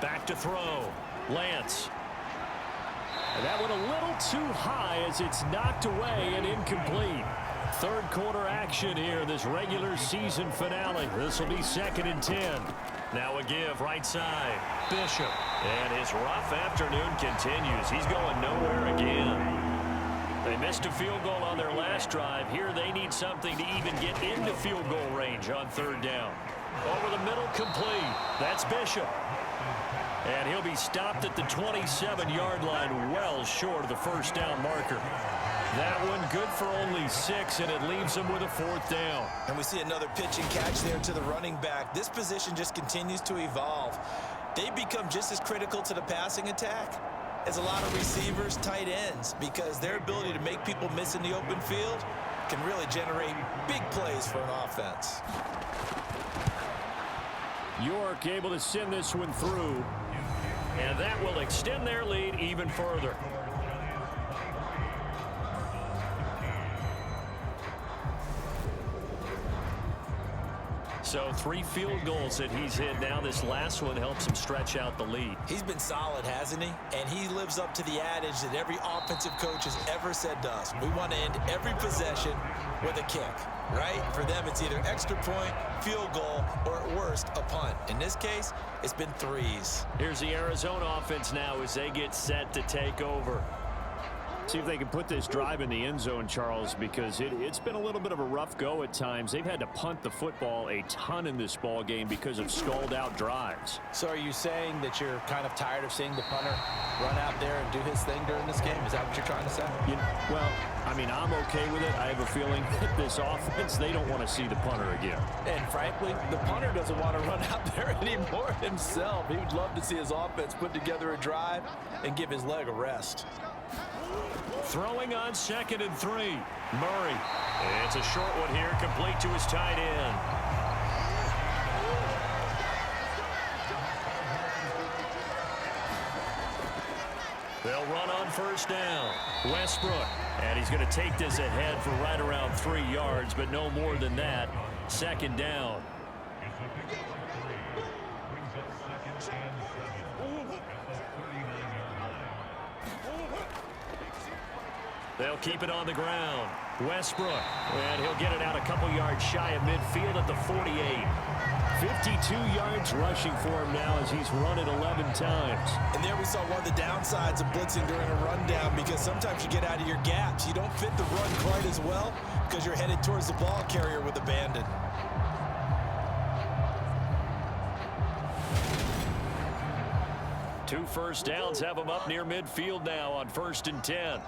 Back to throw. Lance. And that went a little too high as it's knocked away and incomplete. Third quarter action here, this regular season finale. This will be 2nd and 10. Now a give right side. Bishop. And his rough afternoon continues. He's going nowhere again. They missed a field goal on their last drive. Here they need something to even get into field goal range on 3rd down. Over the middle, complete. That's Bishop. And he'll be stopped at the 27-yard line, well short of the first down marker. That one good for only 6, and it leaves them with a 4th down. And we see another pitch and catch there to the running back. This position just continues to evolve. They become just as critical to the passing attack as a lot of receivers, tight ends, because their ability to make people miss in the open field can really generate big plays for an offense. York able to send this one through. And that will extend their lead even further. So 3 field goals that he's hit now. This last one helps him stretch out the lead. He's been solid, hasn't he? And he lives up to the adage that every offensive coach has ever said to us. We want to end every possession with a kick, right? For them, it's either extra point, field goal, or at worst, a punt. In this case, it's been 3s. Here's the Arizona offense now as they get set to take over. See if they can put this drive in the end zone, Charles, because it's been a little bit of a rough go at times. They've had to punt the football a ton in this ball game because of stalled-out drives. So are you saying that you're kind of tired of seeing the punter run out there and do his thing during this game? Is that what you're trying to say? Well, I mean, I'm okay with it. I have a feeling that this offense, they don't want to see the punter again. And frankly, the punter doesn't want to run out there anymore himself. He would love to see his offense put together a drive and give his leg a rest. Throwing on 2nd and 3. Murray. It's a short one here, complete to his tight end. They'll run on 1st down. Westbrook. And he's going to take this ahead for right around 3 yards, but no more than that. 2nd down. They'll keep it on the ground. Westbrook. And he'll get it out a couple yards shy of midfield at the 48. 52 yards rushing for him now as he's run it 11 times. And there we saw one of the downsides of blitzing during a rundown, because sometimes you get out of your gaps. You don't fit the run quite as well because you're headed towards the ball carrier with abandon. Two first downs have them up near midfield now on 1st and 10.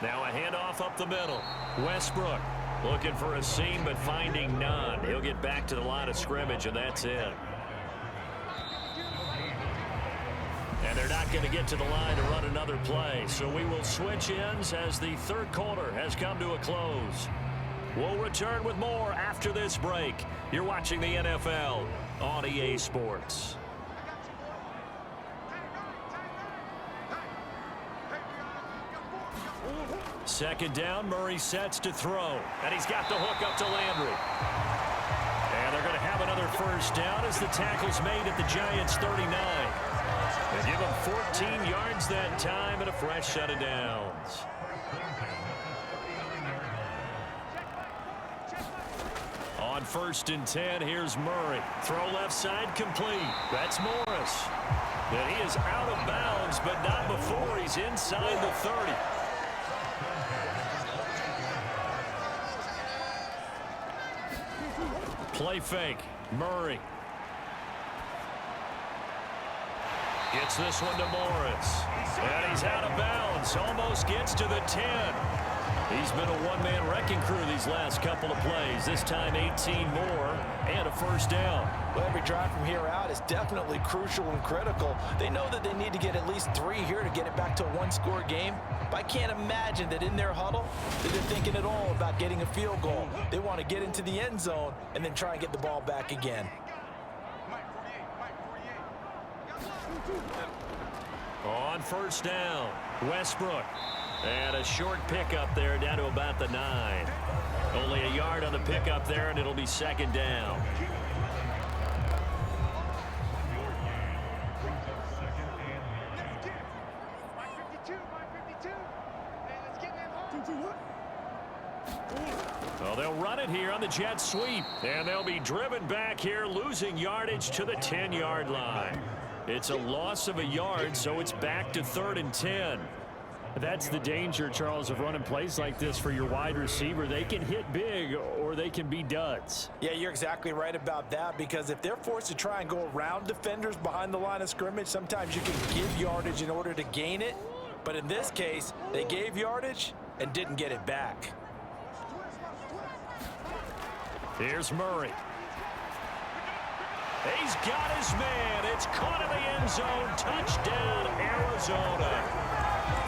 Now a handoff up the middle. Westbrook looking for a seam but finding none. He'll get back to the line of scrimmage, and that's it. And they're not going to get to the line to run another play. So we will switch ends as the 3rd quarter has come to a close. We'll return with more after this break. You're watching the NFL on EA Sports. Second down, Murray sets to throw. And he's got the hook up to Landry. And they're going to have another first down as the tackle's made at the Giants' 39. They give him 14 yards that time and a fresh set of downs. On 1st and 10, here's Murray. Throw left side complete. That's Morris. And he is out of bounds, but not before he's inside the 30. Play fake. Murray. Gets this one to Morris. And he's out of bounds. Almost gets to the 10. He's been a one-man wrecking crew these last couple of plays. This time 18 more and a first down. Well, every drive from here out is definitely crucial and critical. They know that they need to get at least 3 here to get it back to a one-score game. But I can't imagine that in their huddle that they're thinking at all about getting a field goal. They want to get into the end zone and then try and get the ball back again. On first down, Westbrook. And a short pickup there down to about the 9. Only a yard on the pickup there, and it'll be second down. Well, they'll run it here on the jet sweep, and they'll be driven back here, losing yardage to the 10-yard line. It's a loss of a yard, so it's back to 3rd and 10. That's the danger, Charles, of running plays like this for your wide receiver. They can hit big or they can be duds. Yeah, you're exactly right about that, because if they're forced to try and go around defenders behind the line of scrimmage, sometimes you can give yardage in order to gain it. But in this case, they gave yardage and didn't get it back. Here's Murray. He's got his man. It's caught in the end zone. Touchdown, Arizona.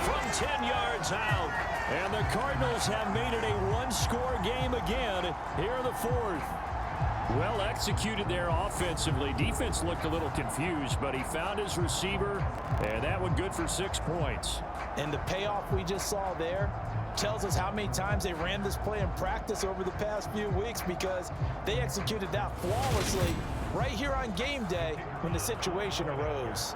From 10 yards out. And the Cardinals have made it a one-score game again here in the 4th. Well executed there offensively. Defense looked a little confused, but he found his receiver, and that one good for 6 points. And the payoff we just saw there tells us how many times they ran this play in practice over the past few weeks, because they executed that flawlessly right here on game day when the situation arose.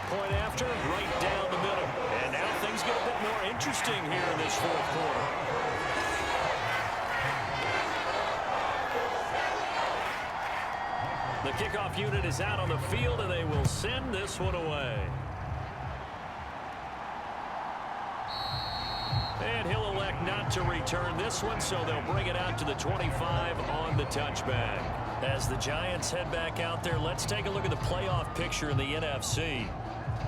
Point after, right down the middle. And now things get a bit more interesting here in this 4th quarter. The kickoff unit is out on the field, and they will send this one away. And he'll elect not to return this one, so they'll bring it out to the 25 on the touchback. As the Giants head back out there, let's take a look at the playoff picture in the NFC.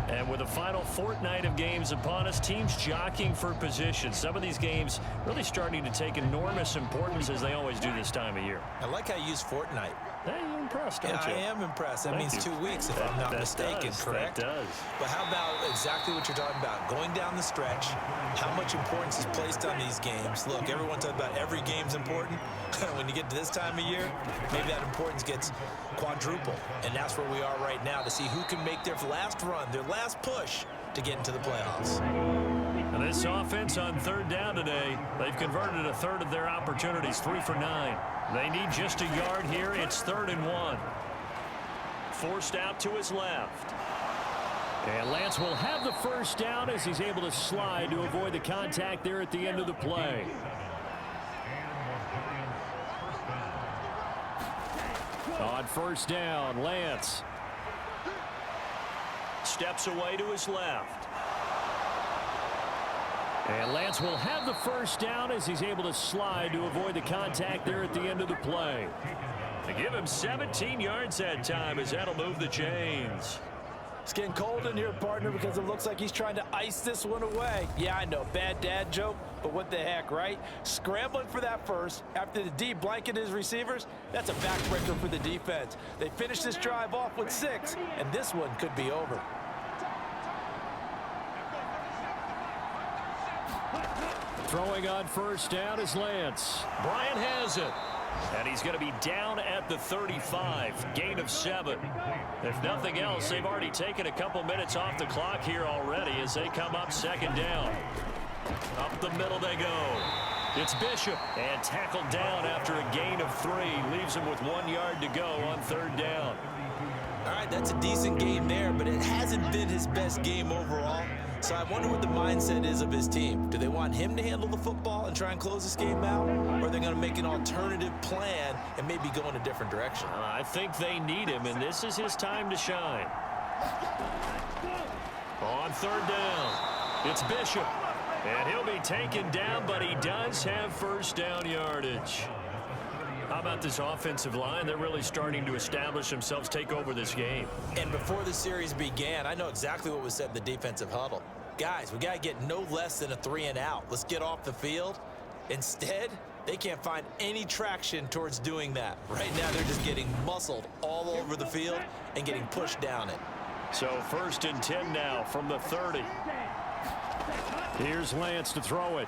And with the final fortnight of games upon us, teams jockeying for position. Some of these games really starting to take enormous importance, as they always do this time of year. I like how you use fortnight. Hey, you're impressed, don't you? I am impressed. That Thank means you. 2 weeks, if I'm not mistaken, correct? That does. But how about exactly what you're talking about? Going down the stretch, how much importance is placed on these games. Look, everyone talks about every game's important. When you get to this time of year, maybe that importance gets quadruple. And that's where we are right now, to see who can make their last run, their last push to get into the playoffs. And this offense on 3rd down today, they've converted a third of their opportunities, 3 for 9. They need just a yard here. It's 3rd and 1. Forced out to his left. And Lance will have the first down as he's able to slide to avoid the contact there at the end of the play. On first down, Lance Steps away to his left. And Lance will have the first down as he's able to slide to avoid the contact there at the end of the play. They give him 17 yards that time, as that'll move the chains. It's getting cold in here, partner, because it looks like he's trying to ice this one away. Yeah, I know, bad dad joke, but what the heck, right? Scrambling for that first after the D blanketed his receivers, that's a backbreaker for the defense. They finished this drive off with 6, and this one could be over. Throwing on first down is Lance. Bryant has it. And he's going to be down at the 35. Gain of 7. If nothing else, they've already taken a couple minutes off the clock here already as they come up 2nd down. Up the middle they go. It's Bishop. And tackled down after a gain of 3. Leaves him with 1 yard to go on 3rd down. All right, that's a decent game there, but it hasn't been his best game overall. So I wonder what the mindset is of his team. Do they want him to handle the football and try and close this game out? Or are they going to make an alternative plan and maybe go in a different direction? I think they need him, and this is his time to shine. On 3rd down, it's Bishop. And he'll be taken down, but he does have first down yardage. How about this offensive line? They're really starting to establish themselves, take over this game. And before the series began, I know exactly what was said in the defensive huddle. Guys, we got to get no less than a 3-and-out. Let's get off the field. Instead, they can't find any traction towards doing that. Right now, they're just getting muscled all over the field and getting pushed down it. So 1st and 10 now from the 30. Here's Lance to throw it.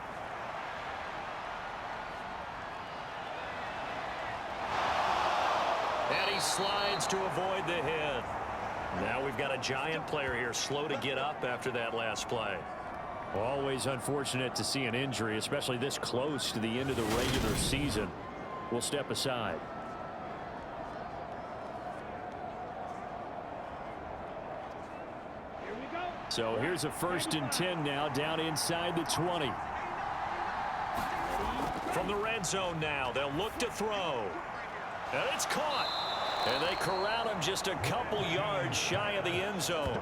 And he slides to avoid the hit. Now we've got a Giant player here slow to get up after that last play. Always unfortunate to see an injury, especially this close to the end of the regular season. We'll step aside. Here we go. So here's a 1st and 10 now, down inside the 20. From the red zone now, they'll look to throw. And it's caught. And they corral him just a couple yards shy of the end zone.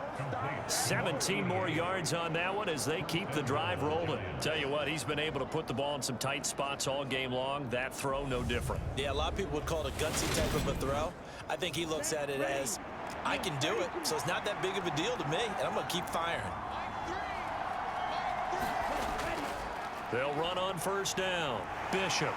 17 more yards on that one as they keep the drive rolling. Tell you what, he's been able to put the ball in some tight spots all game long. That throw, no different. Yeah, a lot of people would call it a gutsy type of a throw. I think he looks at it as, I can do it, so it's not that big of a deal to me, and I'm going to keep firing. They'll run on 1st down. Bishop.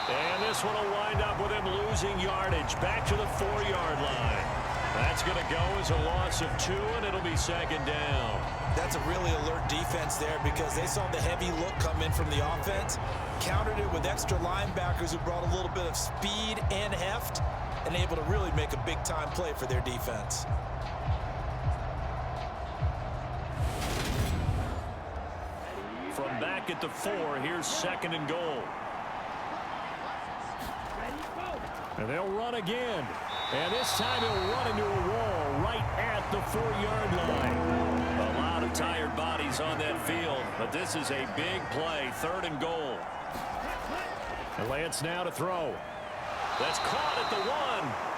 And this one will wind up with him losing yardage back to the 4-yard line. That's going to go as a loss of 2, and it'll be 2nd down. That's a really alert defense there because they saw the heavy look come in from the offense, countered it with extra linebackers who brought a little bit of speed and heft, and able to really make a big-time play for their defense. From back at the 4, here's 2nd and goal. And they'll run again. And this time he'll run into a wall right at the 4-yard line. A lot of tired bodies on that field, but this is a big play. 3rd and goal. And Lance now to throw. That's caught at the 1.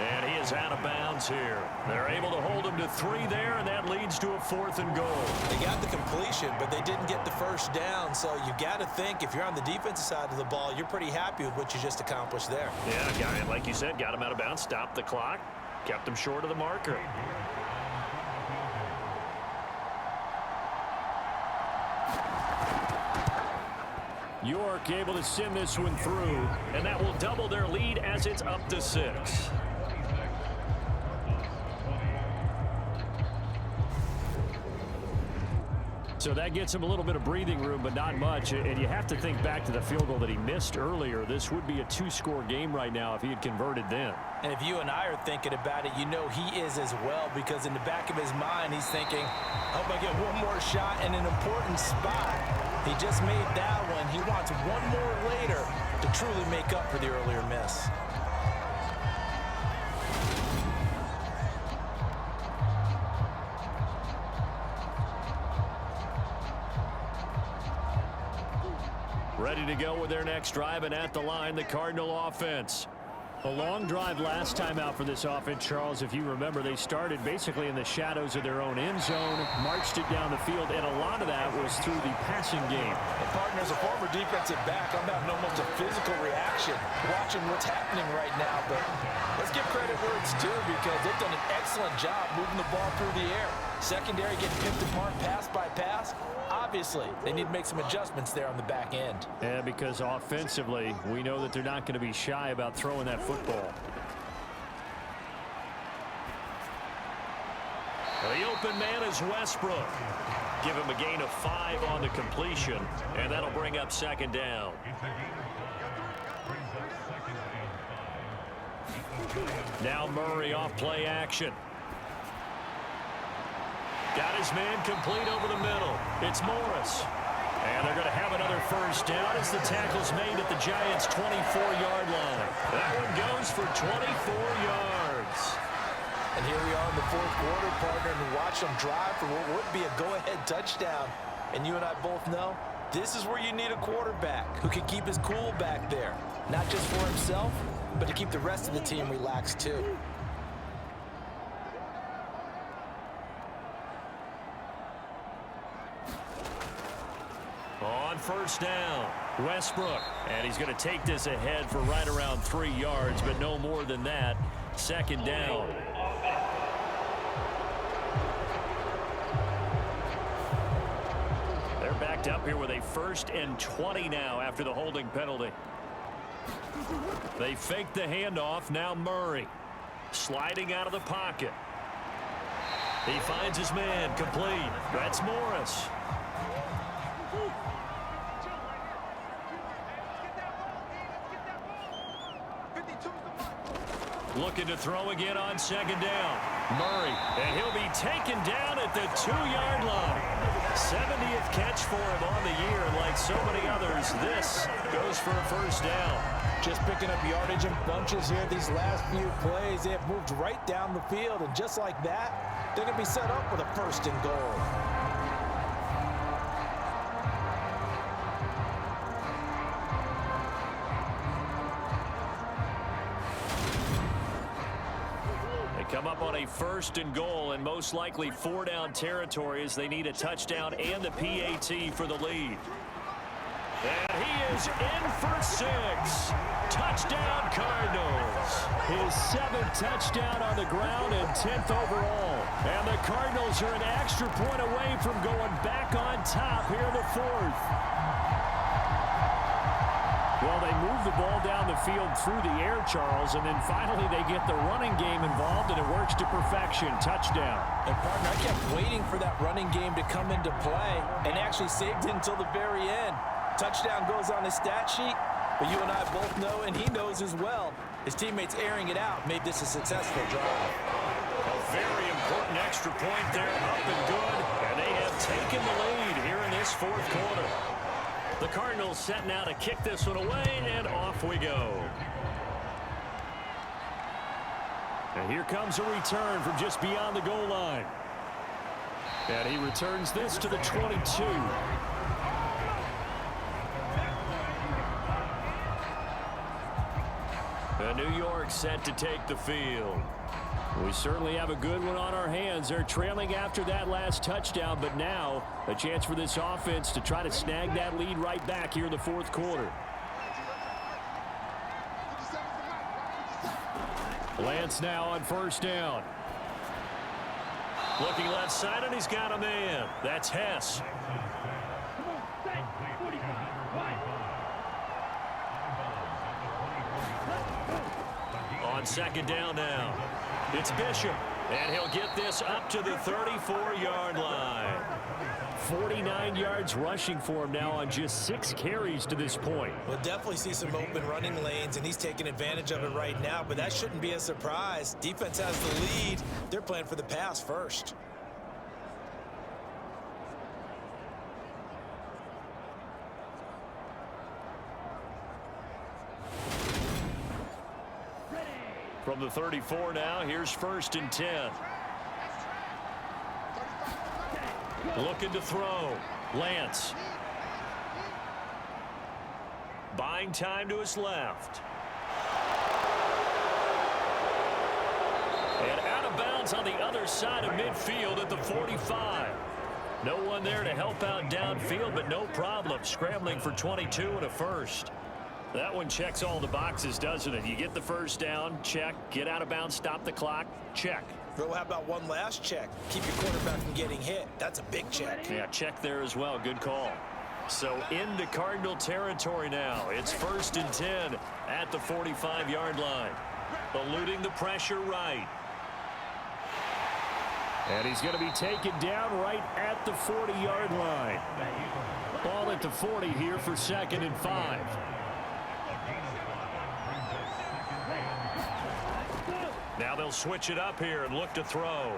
And he is out of bounds here. They're able to hold him to 3 there, and that leads to a 4th and goal. They got the completion, but they didn't get the 1st down, so you got to think if you're on the defensive side of the ball, you're pretty happy with what you just accomplished there. Yeah, got it. Like you said, got him out of bounds, stopped the clock, kept him short of the marker. York able to send this one through, and that will double their lead as it's up to 6. So that gets him a little bit of breathing room, but not much. And you have to think back to the field goal that he missed earlier. This would be a 2-score game right now if he had converted then. And if you and I are thinking about it, you know he is as well, because in the back of his mind, he's thinking, I hope I get one more shot in an important spot. He just made that one. He wants one more later to truly make up for the earlier miss. Ready to go with their next drive, and at the line, the Cardinal offense. A long drive last time out for this offense, Charles. If you remember, they started basically in the shadows of their own end zone, marched it down the field, and a lot of that was through the passing game. And partner, as a former defensive back, I'm having almost a physical reaction watching what's happening right now. But let's give credit where it's due, because they've done an excellent job moving the ball through the air. Secondary getting picked apart pass by pass. Obviously, they need to make some adjustments there on the back end. Yeah, because offensively, we know that they're not going to be shy about throwing that football. The open man is Westbrook. Give him a gain of 5 on the completion, and that'll bring up 2nd down. Now Murray off play action. Got his man complete over the middle. It's Morris. And they're going to have another 1st down as the tackle's made at the Giants' 24-yard line. That one goes for 24 yards. And here we are in the 4th quarter, partner, and watch them drive for what would be a go-ahead touchdown. And you and I both know this is where you need a quarterback who can keep his cool back there. Not just for himself, but to keep the rest of the team relaxed too. On first down, Westbrook. And he's going to take this ahead for right around 3 yards, but no more than that. Second down. They're backed up here with a 1st and 20 now after the holding penalty. They fake the handoff. Now Murray sliding out of the pocket. He finds his man, complete. That's Morris. Looking to throw again on second down. Murray, and he'll be taken down at the 2-yard line. 70th catch for him on the year, and like so many others, this goes for a first down. Just picking up yardage in bunches here these last few plays. They have moved right down the field, and just like that, they're going to be set up with a 1st and goal. Come up on a 1st and goal, and most likely 4-down territory as they need a touchdown and the PAT for the lead. And he is in for 6. Touchdown, Cardinals. His 7th touchdown on the ground and 10th overall. And the Cardinals are an extra point away from going back on top here in the 4th. Well, they move the ball down the field through the air, Charles, and then finally they get the running game involved, and it works to perfection. Touchdown. And, partner, I kept waiting for that running game to come into play and actually saved it until the very end. Touchdown goes on his stat sheet, but you and I both know, and he knows as well, his teammates airing it out made this a successful drive. A very important extra point there, up and good, and they have taken the lead here in this 4th quarter. The Cardinals setting out to kick this one away, and off we go. And here comes a return from just beyond the goal line. And he returns this to the 22. The New York set to take the field. We certainly have a good one on our hands. They're trailing after that last touchdown, but now a chance for this offense to try to snag that lead right back here in the 4th quarter. Lance now on first down. Looking left side, and he's got a man. That's Hess. On second down now. It's Bishop, and he'll get this up to the 34-yard line. 49 yards rushing for him now on just 6 carries to this point. We'll definitely see some open running lanes, and he's taking advantage of it right now, but that shouldn't be a surprise. Defense has the lead. They're playing for the pass first. From the 34 now, here's 1st and 10. Looking to throw. Lance. Buying time to his left. And out of bounds on the other side of midfield at the 45. No one there to help out downfield, but no problem. Scrambling for 22 and a first. That one checks all the boxes, doesn't it? You get the first down, check. Get out of bounds, stop the clock, check. Well, how about one last check? Keep your quarterback from getting hit. That's a big check. Yeah, check there as well. Good call. So into Cardinal territory now. It's 1st and 10 at the 45-yard line. Eluding the pressure right. And he's going to be taken down right at the 40-yard line. Ball at the 40 here for 2nd and 5. Now they'll switch it up here and look to throw.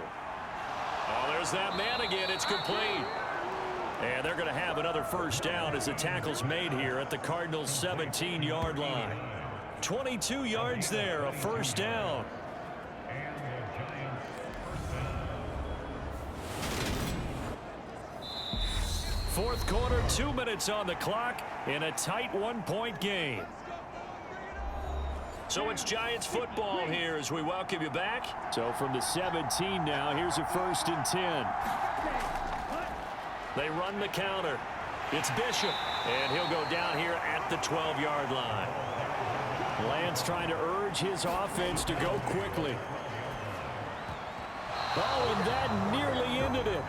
Oh, there's that man again. It's complete. And they're going to have another first down as the tackle's made here at the Cardinals' 17-yard line. 22 yards there, a first down. Fourth quarter, 2 minutes on the clock in a tight 1-point game. So it's Giants football here as we welcome you back. So from the 17 now, here's a 1st and 10. They run the counter. It's Bishop. And he'll go down here at the 12-yard line. Lance trying to urge his offense to go quickly. Oh, and that nearly ended it.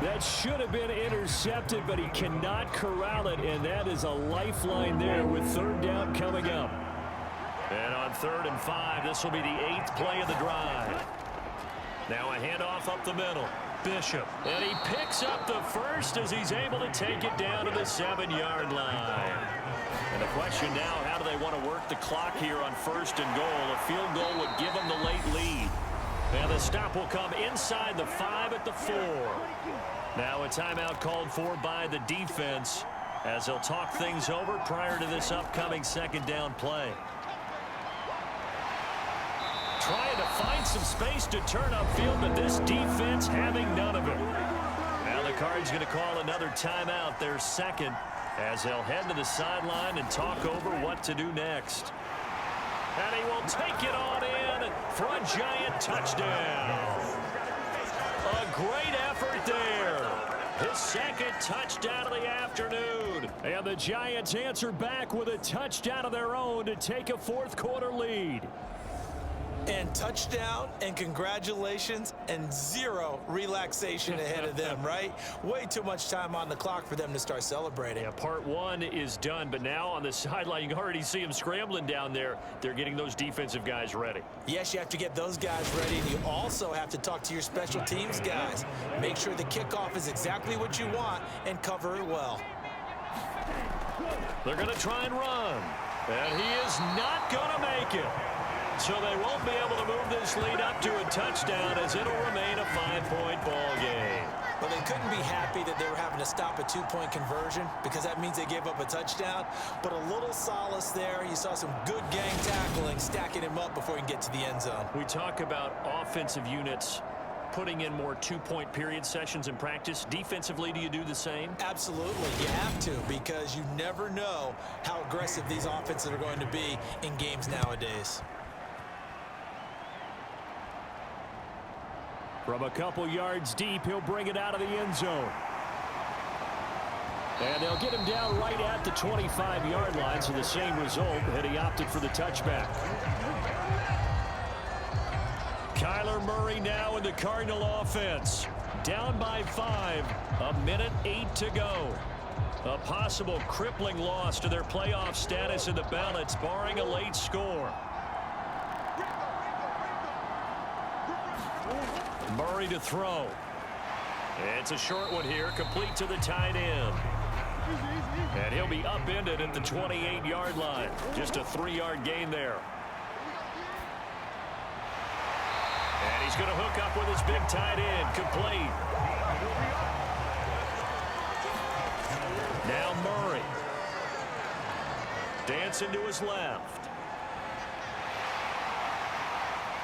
That should have been intercepted, but he cannot corral it, and that is a lifeline there with third down coming up. And on 3rd and 5, this will be the 8th play of the drive. Now a handoff up the middle. Bishop, and he picks up the first as he's able to take it down to the 7-yard line. And the question now, how do they want to work the clock here on 1st and goal? A field goal would give them the late lead. And the stop will come inside the 5 at the 4. Now a timeout called for by the defense as they'll talk things over prior to this upcoming 2nd down play. Trying to find some space to turn upfield, but this defense having none of it. Now the Cards going to call another timeout, their 2nd, as they'll head to the sideline and talk over what to do next. And he will take it on in for a giant touchdown. A great effort there. His 2nd touchdown of the afternoon. And the Giants answer back with a touchdown of their own to take a 4th quarter lead. And touchdown and congratulations and 0 relaxation ahead of them, right? Way too much time on the clock for them to start celebrating. Yeah, part 1 is done, but now on the sideline, you can already see them scrambling down there. They're getting those defensive guys ready. Yes, you have to get those guys ready, and you also have to talk to your special teams guys. Make sure the kickoff is exactly what you want and cover it well. They're going to try and run, and he is not going to make it. So they won't be able to move this lead up to a touchdown as it'll remain a 5-point ball game. Well, they couldn't be happy that they were having to stop a 2-point conversion because that means they gave up a touchdown. But a little solace there. You saw some good gang tackling, stacking him up before he can get to the end zone. We talk about offensive units putting in more 2-point period sessions in practice. Defensively, do you do the same? Absolutely. You have to, because you never know how aggressive these offenses are going to be in games nowadays. From a couple yards deep, he'll bring it out of the end zone. And they'll get him down right at the 25-yard line, so the same result, and he opted for the touchback. Kyler Murray now in the Cardinal offense. Down by 5, 1:08 to go. A possible crippling loss to their playoff status in the balance, barring a late score. Murray to throw. It's a short one here, complete to the tight end. And he'll be upended at the 28-yard line. Just a 3-yard gain there. And he's going to hook up with his big tight end, complete. Now Murray. Dancing to his left.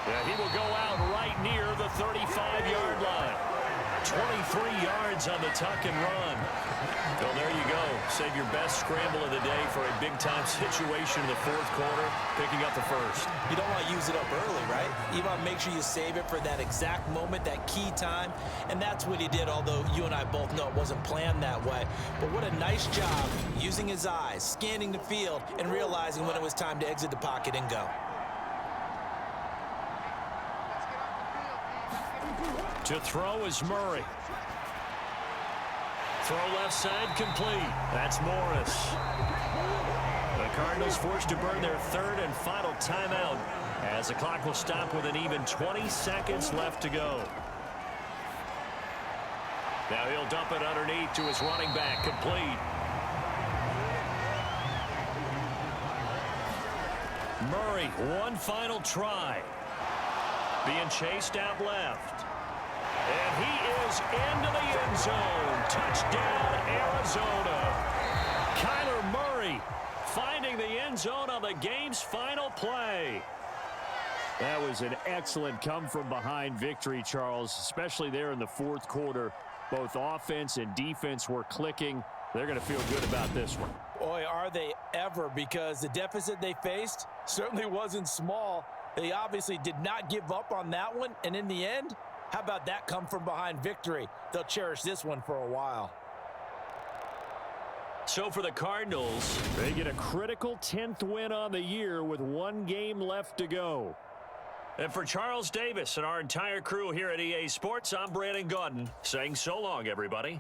And he will go out right near the 35-yard line. 23 yards on the tuck and run. Well, there you go. Save your best scramble of the day for a big-time situation in the 4th quarter, picking up the 1st. You don't want to use it up early, right? You want to make sure you save it for that exact moment, that key time. And that's what he did, although you and I both know it wasn't planned that way. But what a nice job using his eyes, scanning the field, and realizing when it was time to exit the pocket and go. To throw is Murray. Throw left side complete. That's Morris. The Cardinals forced to burn their 3rd and final timeout as the clock will stop with an even 20 seconds left to go. Now he'll dump it underneath to his running back, complete. Murray, one final try. Being chased out left. And he is into the end zone. Touchdown, Arizona. Kyler Murray finding the end zone on the game's final play. That was an excellent come-from-behind victory, Charles, especially there in the 4th quarter. Both offense and defense were clicking. They're going to feel good about this one. Boy, are they ever, because the deficit they faced certainly wasn't small. They obviously did not give up on that one, and in the end, how about that come-from-behind victory? They'll cherish this one for a while. So for the Cardinals, they get a critical 10th win on the year with 1 game left to go. and for Charles Davis and our entire crew here at EA Sports, I'm Brandon Gaudin saying so long, everybody.